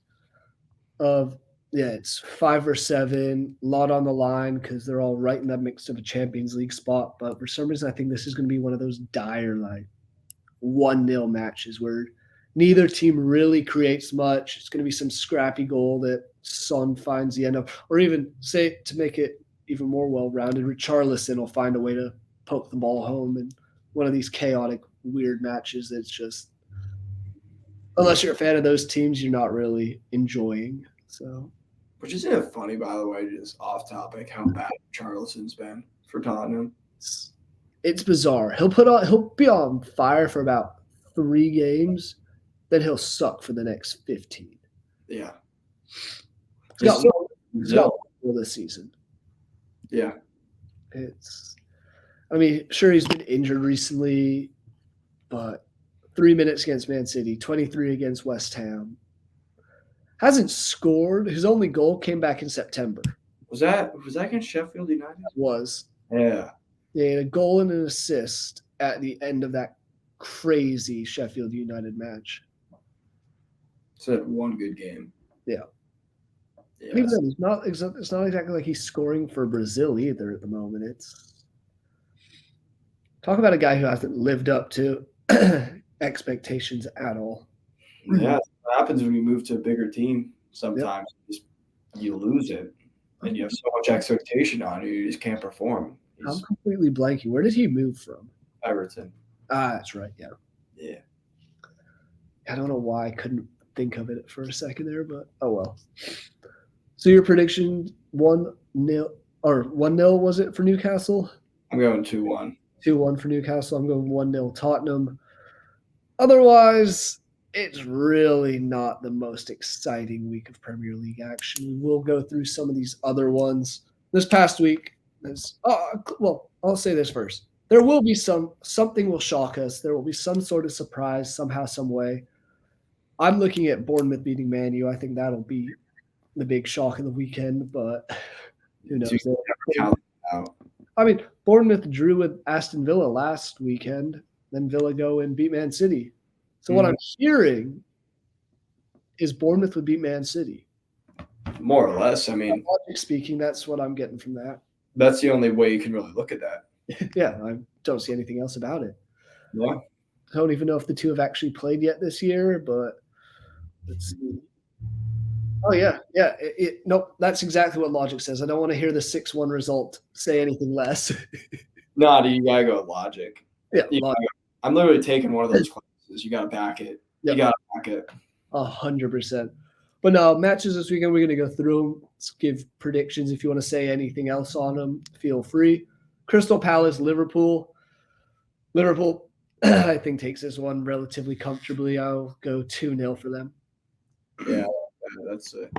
of, yeah, it's 5 or 7, lot on the line because they're all right in that mix of a Champions League spot. But for some reason, I think this is going to be one of those dire, like, 1-0 matches where neither team really creates much. It's going to be some scrappy goal that Son finds the end of, or even, say, to make it even more well-rounded, Richarlison will find a way to poke the ball home in one of these chaotic, weird matches that's just, unless you're a fan of those teams, you're not really enjoying. So, which isn't it funny, by the way, just off topic, how bad Charlison's been for Tottenham? It's bizarre. He'll be on fire for about 3 games, then he'll suck for the next 15. Yeah. He's got one this season. Yeah. Sure, he's been injured recently, but 3 minutes against Man City, 23 against West Ham. Hasn't scored. His only goal came back in September. Was that against Sheffield United? It was. Yeah. Yeah, he had a goal and an assist at the end of that crazy Sheffield United match. So one good game. Yeah. Yes. It's not exactly like he's scoring for Brazil either at the moment. It's talk about a guy who hasn't lived up to expectations at all. Yeah, that's what happens when you move to a bigger team. Sometimes you lose it, and you have so much expectation on you just can't perform. I'm completely blanking. Where did he move from? Everton. That's right. Yeah. Yeah. I don't know why I couldn't think of it for a second there, but oh well. So your prediction 1-0 or 1-0 was it for Newcastle? I'm going 2-1. 2-1 for Newcastle. I'm going 1-0 Tottenham. Otherwise, it's really not the most exciting week of Premier League action. We will go through some of these other ones. This past week, I'll say this first. There will be something will shock us. There will be some sort of surprise somehow, some way. I'm looking at Bournemouth beating Man U. I think that'll be the big shock of the weekend, but who knows? Bournemouth drew with Aston Villa last weekend. Then Villa go and beat Man City. So what I'm hearing is Bournemouth would beat Man City. More or less. Logic speaking, that's what I'm getting from that. That's the only way you can really look at that. Yeah, I don't see anything else about it. Yeah. I don't even know if the two have actually played yet this year, but let's see. Oh yeah, yeah. Nope, that's exactly what logic says. I don't want to hear the 6-1 result say anything less. Nah, dude, you gotta go with logic. Yeah, I'm literally taking one of those classes. You gotta back it. Yep. You gotta back it. 100%. But no, matches this weekend, we're going to go through them. Let's give predictions. If you want to say anything else on them, feel free. Crystal Palace, Liverpool. Liverpool, I think, takes this one relatively comfortably. I'll go 2-0 for them. Yeah, that's it.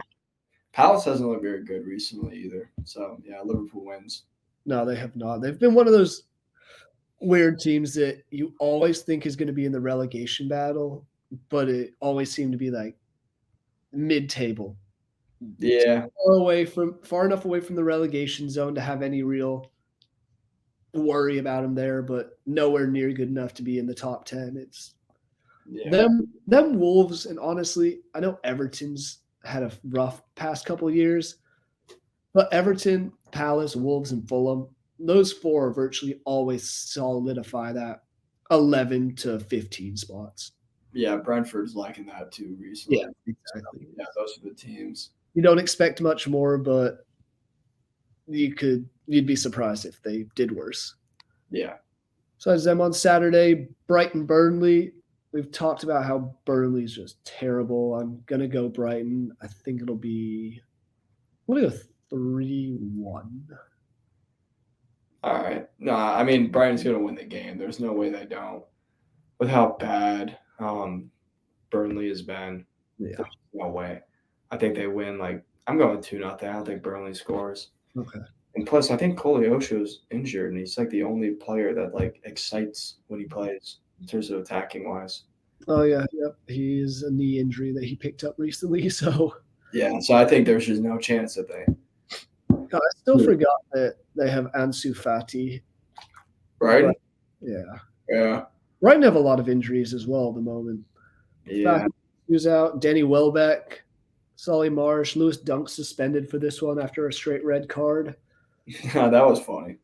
Palace hasn't looked very good recently either. So, yeah, Liverpool wins. No, they have not. They've been one of those weird teams that you always think is going to be in the relegation battle, but it always seemed to be like mid-table. Yeah. Far enough away from the relegation zone to have any real worry about them there, but nowhere near good enough to be in the top 10. It's them Wolves, and honestly, I know Everton's had a rough past couple of years, but Everton, Palace, Wolves, and Fulham, those four virtually always solidify that 11 to 15 spots. Yeah, Brentford's liking that too recently. Yeah, exactly. Yeah, those are the teams. You don't expect much more, but you'd be surprised if they did worse. Yeah. So as them on Saturday, Brighton, Burnley. We've talked about how Burnley's just terrible. I'm gonna go Brighton. I think it'll be. I'm gonna go 3-1. All right. No, I mean Brighton's gonna win the game. There's no way they don't. With how bad Burnley has been, Yeah. there's no way. I think they win. I'm going 2-0. I don't think Burnley scores. Okay. And plus, I think Koleosho's injured, and he's the only player that excites when he plays in terms of attacking wise. Oh yeah, yep. He's a knee injury that he picked up recently. So yeah, so I think there's just no chance that they. I still forgot that they have Ansu Fati. Right. But, yeah. Yeah. Brighton have a lot of injuries as well at the moment. Yeah. Who's out? Danny Welbeck, Solly Marsh, Lewis Dunk suspended for this one after a straight red card. That was funny.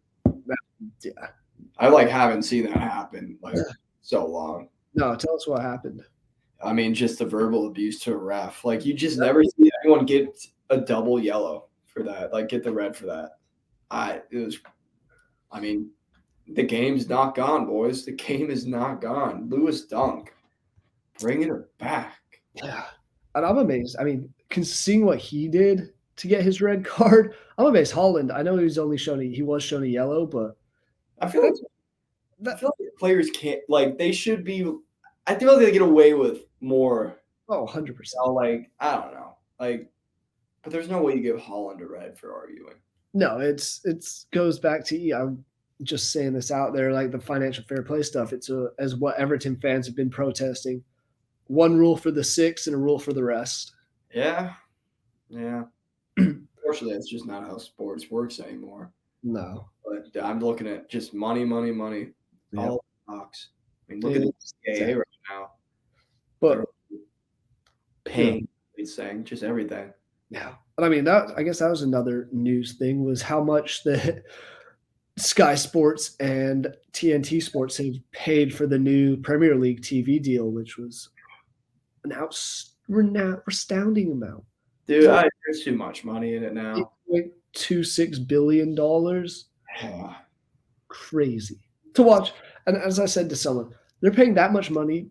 Yeah. I haven't seen that happen so long. No, tell us what happened. I mean, just the verbal abuse to a ref. You just never see anyone get a double yellow for that. Get the red for that. The game's not gone, boys. The game is not gone. Lewis Dunk, bringing it back. Yeah. And I'm amazed. I mean, seeing what he did to get his red card, I'm amazed. Holland, I know he was shown a yellow, but I feel like players can't they should be. I feel like they get away with more. Oh, 100%. I don't know. But there's no way you give Holland a red for arguing. No, it's goes back to I'm just saying this out there, the financial fair play stuff. It's as what Everton fans have been protesting. One rule for the 6 and a rule for the rest. Yeah. Yeah. Unfortunately, it's just not how sports works anymore. No. But I'm looking at just money. Yep. All box. I mean, look at the CAA right now. But paying, he's saying, just everything. Yeah. But I mean, I guess that was another news thing, was how much the Sky Sports and TNT Sports have paid for the new Premier League TV deal, which was an astounding amount. Dude, there's too much money in it now. $8.26 billion. Yeah. Crazy to watch. And as I said to someone, they're paying that much money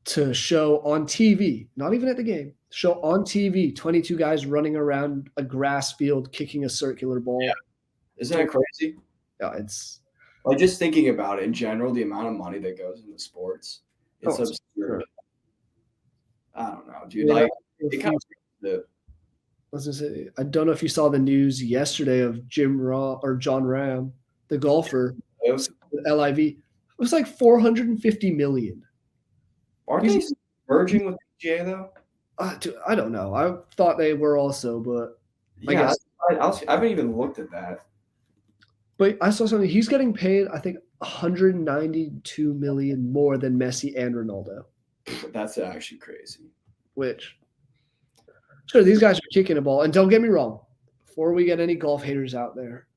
to show on TV, not even at the game, show on TV 22 guys running around a grass field kicking a circular ball. Yeah. Isn't that crazy? Yeah, it's just thinking about it in general, the amount of money that goes into sports, it's absurd. Sure. I don't know, dude. It kind of. I don't know if you saw the news yesterday of John Ram, the golfer, LIV. It was $450 million. Aren't they merging with PGA though? I don't know. I thought they were also, but I guess I haven't even looked at that. But I saw something. He's getting paid, I think, $192 million more than Messi and Ronaldo. That's actually crazy. Which, sure, these guys are kicking a ball. And don't get me wrong, before we get any golf haters out there,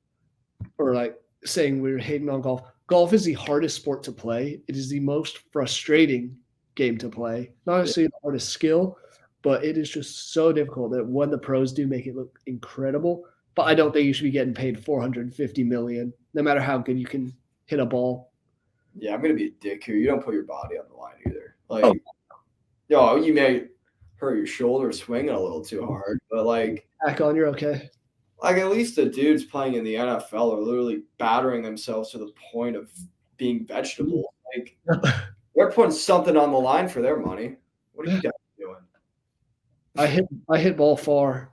or saying we're hating on golf is the hardest sport to play. It is the most frustrating game to play. Not necessarily the hardest skill, but it is just so difficult that when the pros do make it look incredible. But I don't think you should be getting paid $450 million, no matter how good you can hit a ball. Yeah, I'm gonna be a dick here. You don't put your body on the line either. Like, Oh. yo, you may hurt your shoulder swinging a little too hard, but like, Back on, you're okay. Like at least the dudes playing in the NFL are literally battering themselves to the point of being vegetables. Like they're putting something on the line for their money. What are you guys doing? I hit ball far.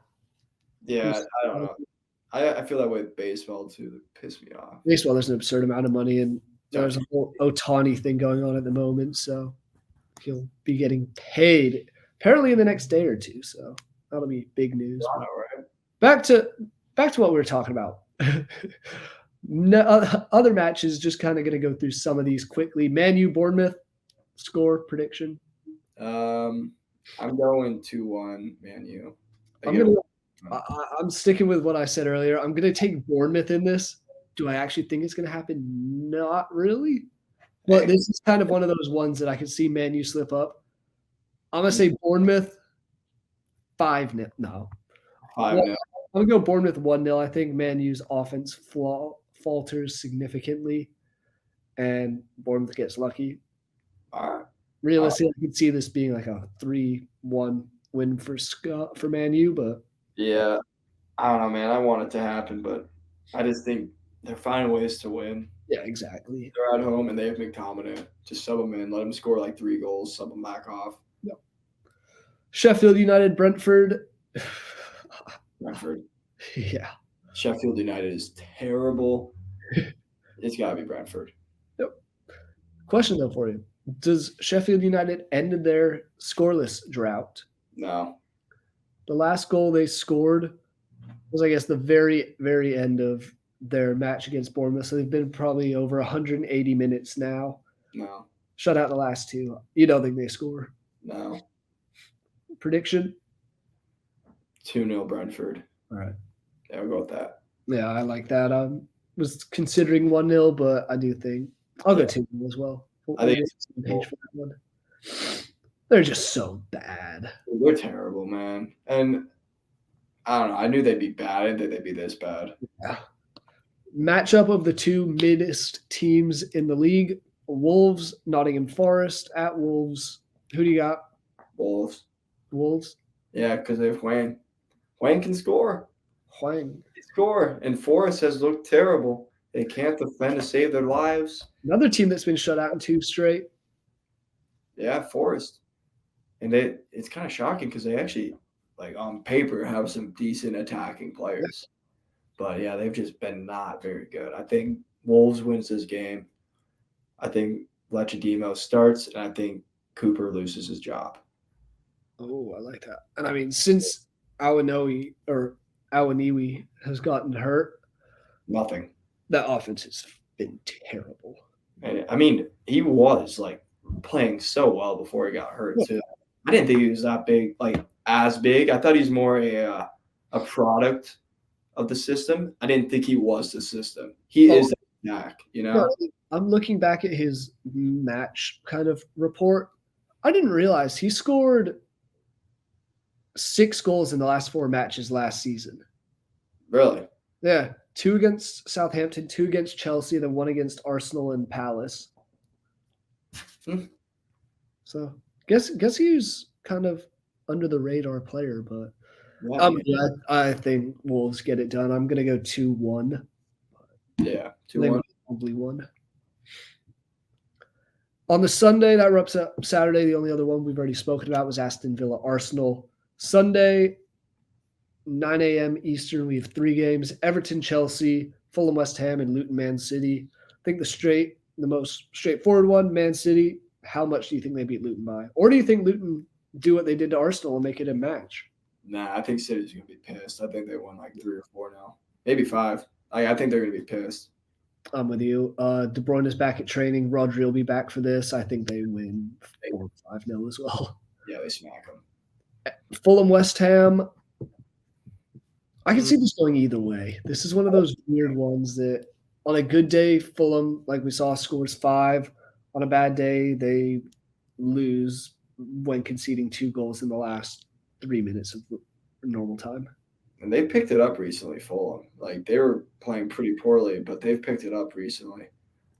Yeah, I don't know. I feel that way with baseball too. It piss me off. Baseball, there's an absurd amount of money, and there's a whole Ohtani thing going on at the moment, so he'll be getting paid apparently in the next day or two. So that'll be big news. I know, right? Back to what we were talking about. No, other matches, just kind of going to go through some of these quickly. Man U, Bournemouth, score prediction. I'm going 2-1 Man U. I'm sticking with what I said earlier. I'm going to take Bournemouth in this. Do I actually think it's going to happen? Not really. But this is kind of one of those ones that I could see Man U slip up. I'm going to say Bournemouth 5-0. No. 5-0. I'm going to go Bournemouth 1-0. I think Man U's offense falters significantly, and Bournemouth gets lucky. All right. Realistically, I could see this being like a 3-1 win for Man U, but yeah, I don't know, man. I want it to happen, but I just think they're finding ways to win. Yeah, exactly. They're at home and they have McTominay. Just sub them in, let them score like 3 goals, sub them back off. Yep. Sheffield United, Brentford. Brentford. Yeah. Sheffield United is terrible. It's got to be Brentford. Yep. Question though for you: does Sheffield United end their scoreless drought? No. The last goal they scored was, I guess, the very, very end of their match against Bournemouth. So they've been probably over 180 minutes now. No. Shut out the last 2. You don't think they score? No. Prediction? 2-0 Brentford. All right. Yeah, we'll go with that. Yeah, I like that. I was considering 1-0, but I do think I'll go 2-0 as well. I think it's page for that one. They're just so bad. They're terrible, man. And I don't know. I knew they'd be bad. I didn't think they'd be this bad. Yeah. Matchup of the 2 middest teams in the league: Wolves, Nottingham Forest at Wolves. Who do you got? Wolves. Wolves. Yeah, because they have Hwang. Hwang can score. Hwang. They score. And Forest has looked terrible. They can't defend to save their lives. Another team that's been shut out in 2 straight. Yeah, Forest. And it's kind of shocking because they actually, like on paper, have some decent attacking players. But yeah, they've just been not very good. I think Wolves wins this game. I think Lechadimo starts, and I think Cooper loses his job. Oh, I like that. And I mean, since Awoniyi has gotten hurt, Nothing. that offense has been terrible. And, I mean, he was like playing so well before he got hurt too. I didn't think he was that big, like as big. I thought he's more a product of the system. I didn't think he was the system. He is Jack, you know. No, I'm looking back at his match kind of report. I didn't realize he scored 6 goals in the last 4 matches last season. Really? Yeah, 2 against Southampton, 2 against Chelsea, then 1 against Arsenal and Palace. So guess he's kind of under the radar player, but I think Wolves get it done. I'm gonna go 2-1. Yeah, 2-1. Probably 1. On the Sunday, that wraps up Saturday. The only other one we've already spoken about was Aston Villa Arsenal. Sunday, 9 a.m. Eastern, we have 3 games: Everton, Chelsea, Fulham, West Ham, and Luton, Man City. I think the most straightforward one, Man City. How much do you think they beat Luton by? Or do you think Luton do what they did to Arsenal and make it a match? Nah, I think City's going to be pissed. I think they won like 3 or 4 now. Maybe 5. I think they're going to be pissed. I'm with you. De Bruyne is back at training. Rodri will be back for this. I think they win 4-5-0 as well. Yeah, they smack them. Fulham, West Ham. I can see this going either way. This is one of those weird ones that on a good day, Fulham, like we saw, scores 5. On a bad day, they lose when conceding 2 goals in the last 3 minutes of normal time. And they've picked it up recently, Fulham. Like they were playing pretty poorly, but they've picked it up recently.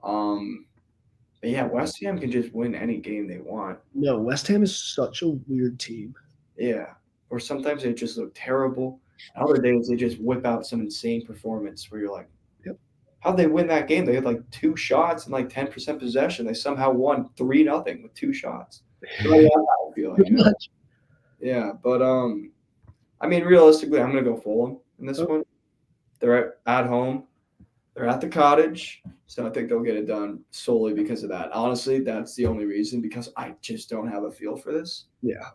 But yeah, West Ham can just win any game they want. No, West Ham is such a weird team. Yeah. Or sometimes they just look terrible. Other days they just whip out some insane performance where you're like, Yep. how'd they win that game? They had like 2 shots and like 10% possession. They somehow won 3-0 with 2 shots. Feeling, you know? Yeah, but I mean, realistically, I'm gonna go Fulham in this one. They're at home. They're at the Cottage, so I think they'll get it done solely because of that. Honestly, that's the only reason because I just don't have a feel for this. Yeah.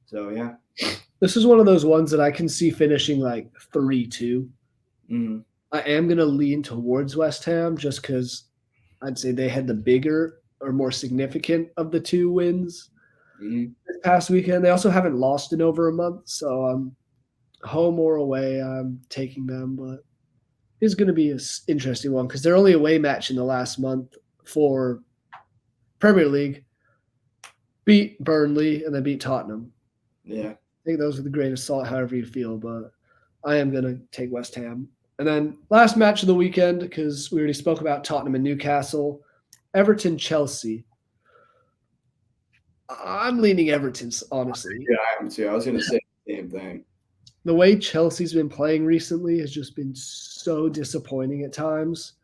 So yeah. This is one of those ones that I can see finishing like 3-2. Mm-hmm. I am gonna lean towards West Ham just because I'd say they had the bigger or more significant of the 2 wins this past weekend. They also haven't lost in over a month, so home or away, I'm taking them. But it's going to be an interesting one because their only away match in the last month for Premier League beat Burnley and then beat Tottenham. Yeah. I think those are the great assault, however you feel, but I am going to take West Ham. And then last match of the weekend, because we already spoke about Tottenham and Newcastle, Everton-Chelsea. I'm leaning Everton, honestly. Yeah, I am too. I was going to say the same thing. The way Chelsea's been playing recently has just been so disappointing at times.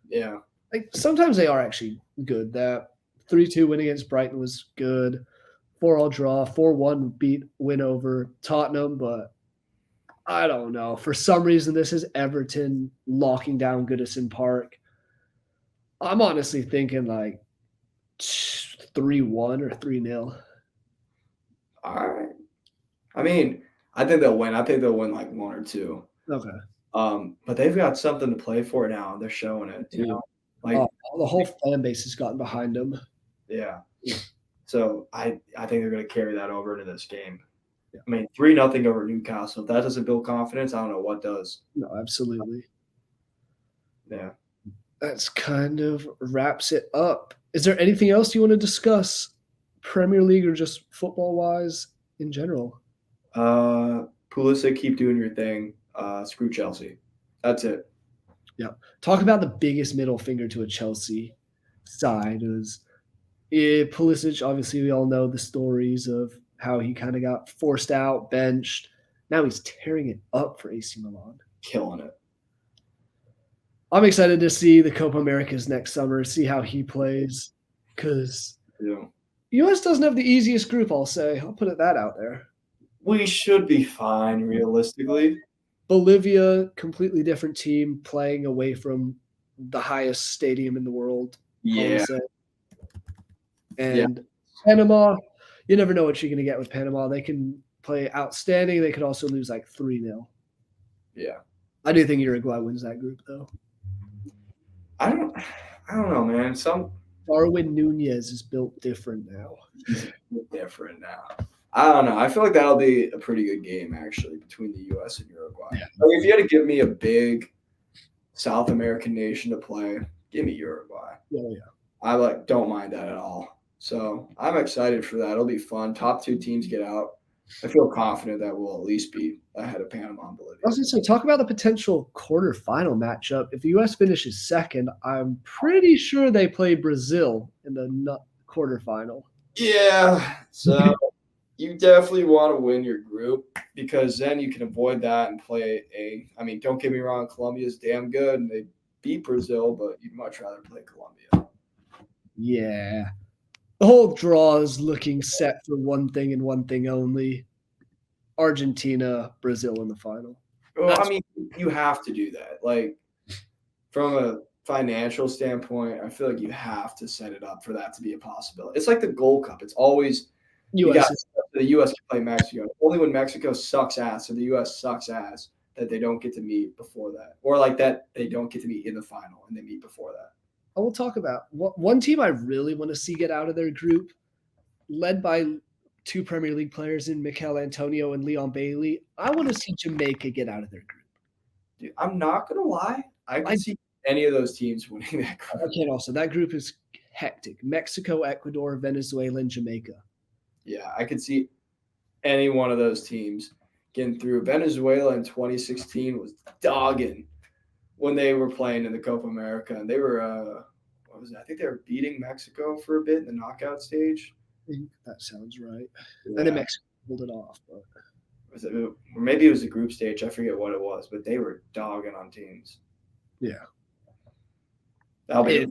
Yeah. Like sometimes they are actually good. That 3-2 win against Brighton was good. 4-4 draw, 4-1 win over Tottenham, but I don't know. For some reason, this is Everton locking down Goodison Park. I'm honestly thinking like 3-1 or 3-0. All right. I mean, I think they'll win. I think they'll win like 1 or 2. Okay. But they've got something to play for now. They're showing it. You know, like the whole fan base has gotten behind them. Yeah. So I think they're going to carry that over into this game. Yeah. I mean, 3-0 over Newcastle. If that doesn't build confidence, I don't know what does. No, absolutely. Yeah. That's kind of wraps it up. Is there anything else you want to discuss, Premier League or just football-wise in general? Pulisic, keep doing your thing. Screw Chelsea. That's it. Yeah. Talk about the biggest middle finger to a Chelsea side is Pulisic. Obviously, we all know the stories of how he kind of got forced out, benched. Now he's tearing it up for AC Milan. Killing it. I'm excited to see the Copa Americas next summer, see how he plays, because U.S. doesn't have the easiest group, I'll say. I'll put that out there. We should be fine, realistically. Bolivia, completely different team, playing away from the highest stadium in the world. Yeah. And Panama, you never know what you're going to get with Panama. They can play outstanding. They could also lose like 3-0. Yeah. I do think Uruguay wins that group, though. I don't know, man. Darwin Nunez is built different now. I don't know. I feel like that'll be a pretty good game, actually, between the U.S. and Uruguay. Yeah. Like, if you had to give me a big South American nation to play, give me Uruguay. Oh, yeah. I don't mind that at all. So I'm excited for that. It'll be fun. Top 2 teams get out. I feel confident that we'll at least be ahead of Panama and Bolivia. I was going to say, talk about the potential quarterfinal matchup. If the U.S. finishes second, I'm pretty sure they play Brazil in the quarterfinal. Yeah. So you definitely want to win your group because then you can avoid that and play I mean, don't get me wrong, Colombia's damn good and they beat Brazil, but you'd much rather play Colombia. Yeah. The whole draw is looking set for one thing and one thing only. Argentina, Brazil in the final. Well, I mean, you have to do that. Like, from a financial standpoint, I feel like you have to set it up for that to be a possibility. It's like the Gold Cup. It's always the U.S. can play Mexico. Only when Mexico sucks ass or the U.S. sucks ass that they don't get to meet before that. Or like that they don't get to meet in the final and they meet before that. I will talk about one team I really want to see get out of their group, led by 2 Premier League players in Mikel Antonio and Leon Bailey. I want to see Jamaica get out of their group. Dude, I'm not going to lie. I can see any of those teams winning that group. I can also. That group is hectic. Mexico, Ecuador, Venezuela, and Jamaica. Yeah, I could see any one of those teams getting through. Venezuela in 2016 was dogging when they were playing in the Copa America, and they were what was it? I think they were beating Mexico for a bit in the knockout stage. I think that sounds right. Yeah. And then Mexico pulled it off. But Was it, or maybe it was the group stage. I forget what it was, but they were dogging on teams. yeah. That'll be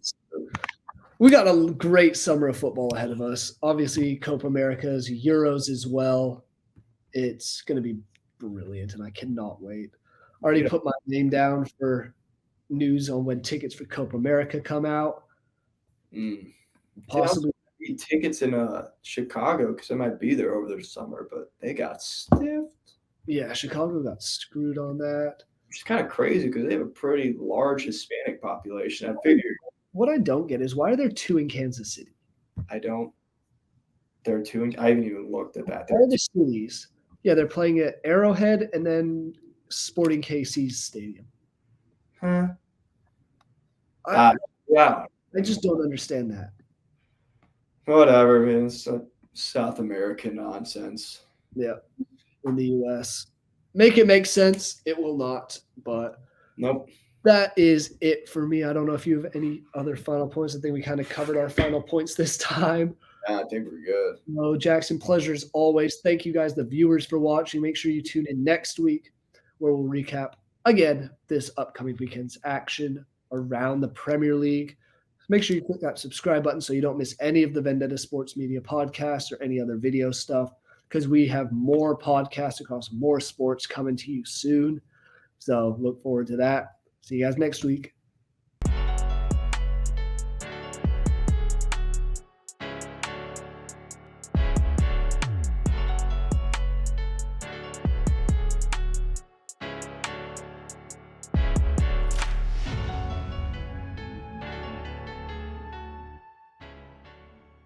We got a great summer of football ahead of us. Obviously, Copa Americas, Euros as well. It's going to be brilliant, and I cannot wait. Already put my name down for news on when tickets for Copa America come out. Possibly tickets in Chicago because I might be there over the summer, but they got stiffed. Yeah, Chicago got screwed on that. Which is kind of crazy because they have a pretty large Hispanic population. I figured. What I don't get is why are there two in Kansas City? I don't. There are two. I haven't even looked at that. All the cities. Yeah, they're playing at Arrowhead and then Sporting KC's stadium. Huh? Yeah. I just don't understand that. Whatever, man. It's South American nonsense. Yeah, in the U.S. Make it make sense. It will not, but nope. That is it for me. I don't know if you have any other final points. I think we kind of covered our final points this time. I think we're good. No, Jackson, pleasure as always. Thank you guys, the viewers, for watching. Make sure you tune in next week where we'll recap, again, this upcoming weekend's action around the Premier League. Make sure you click that subscribe button so you don't miss any of the Vendetta Sports Media podcasts or any other video stuff, because we have more podcasts across more sports coming to you soon. So look forward to that. See you guys next week.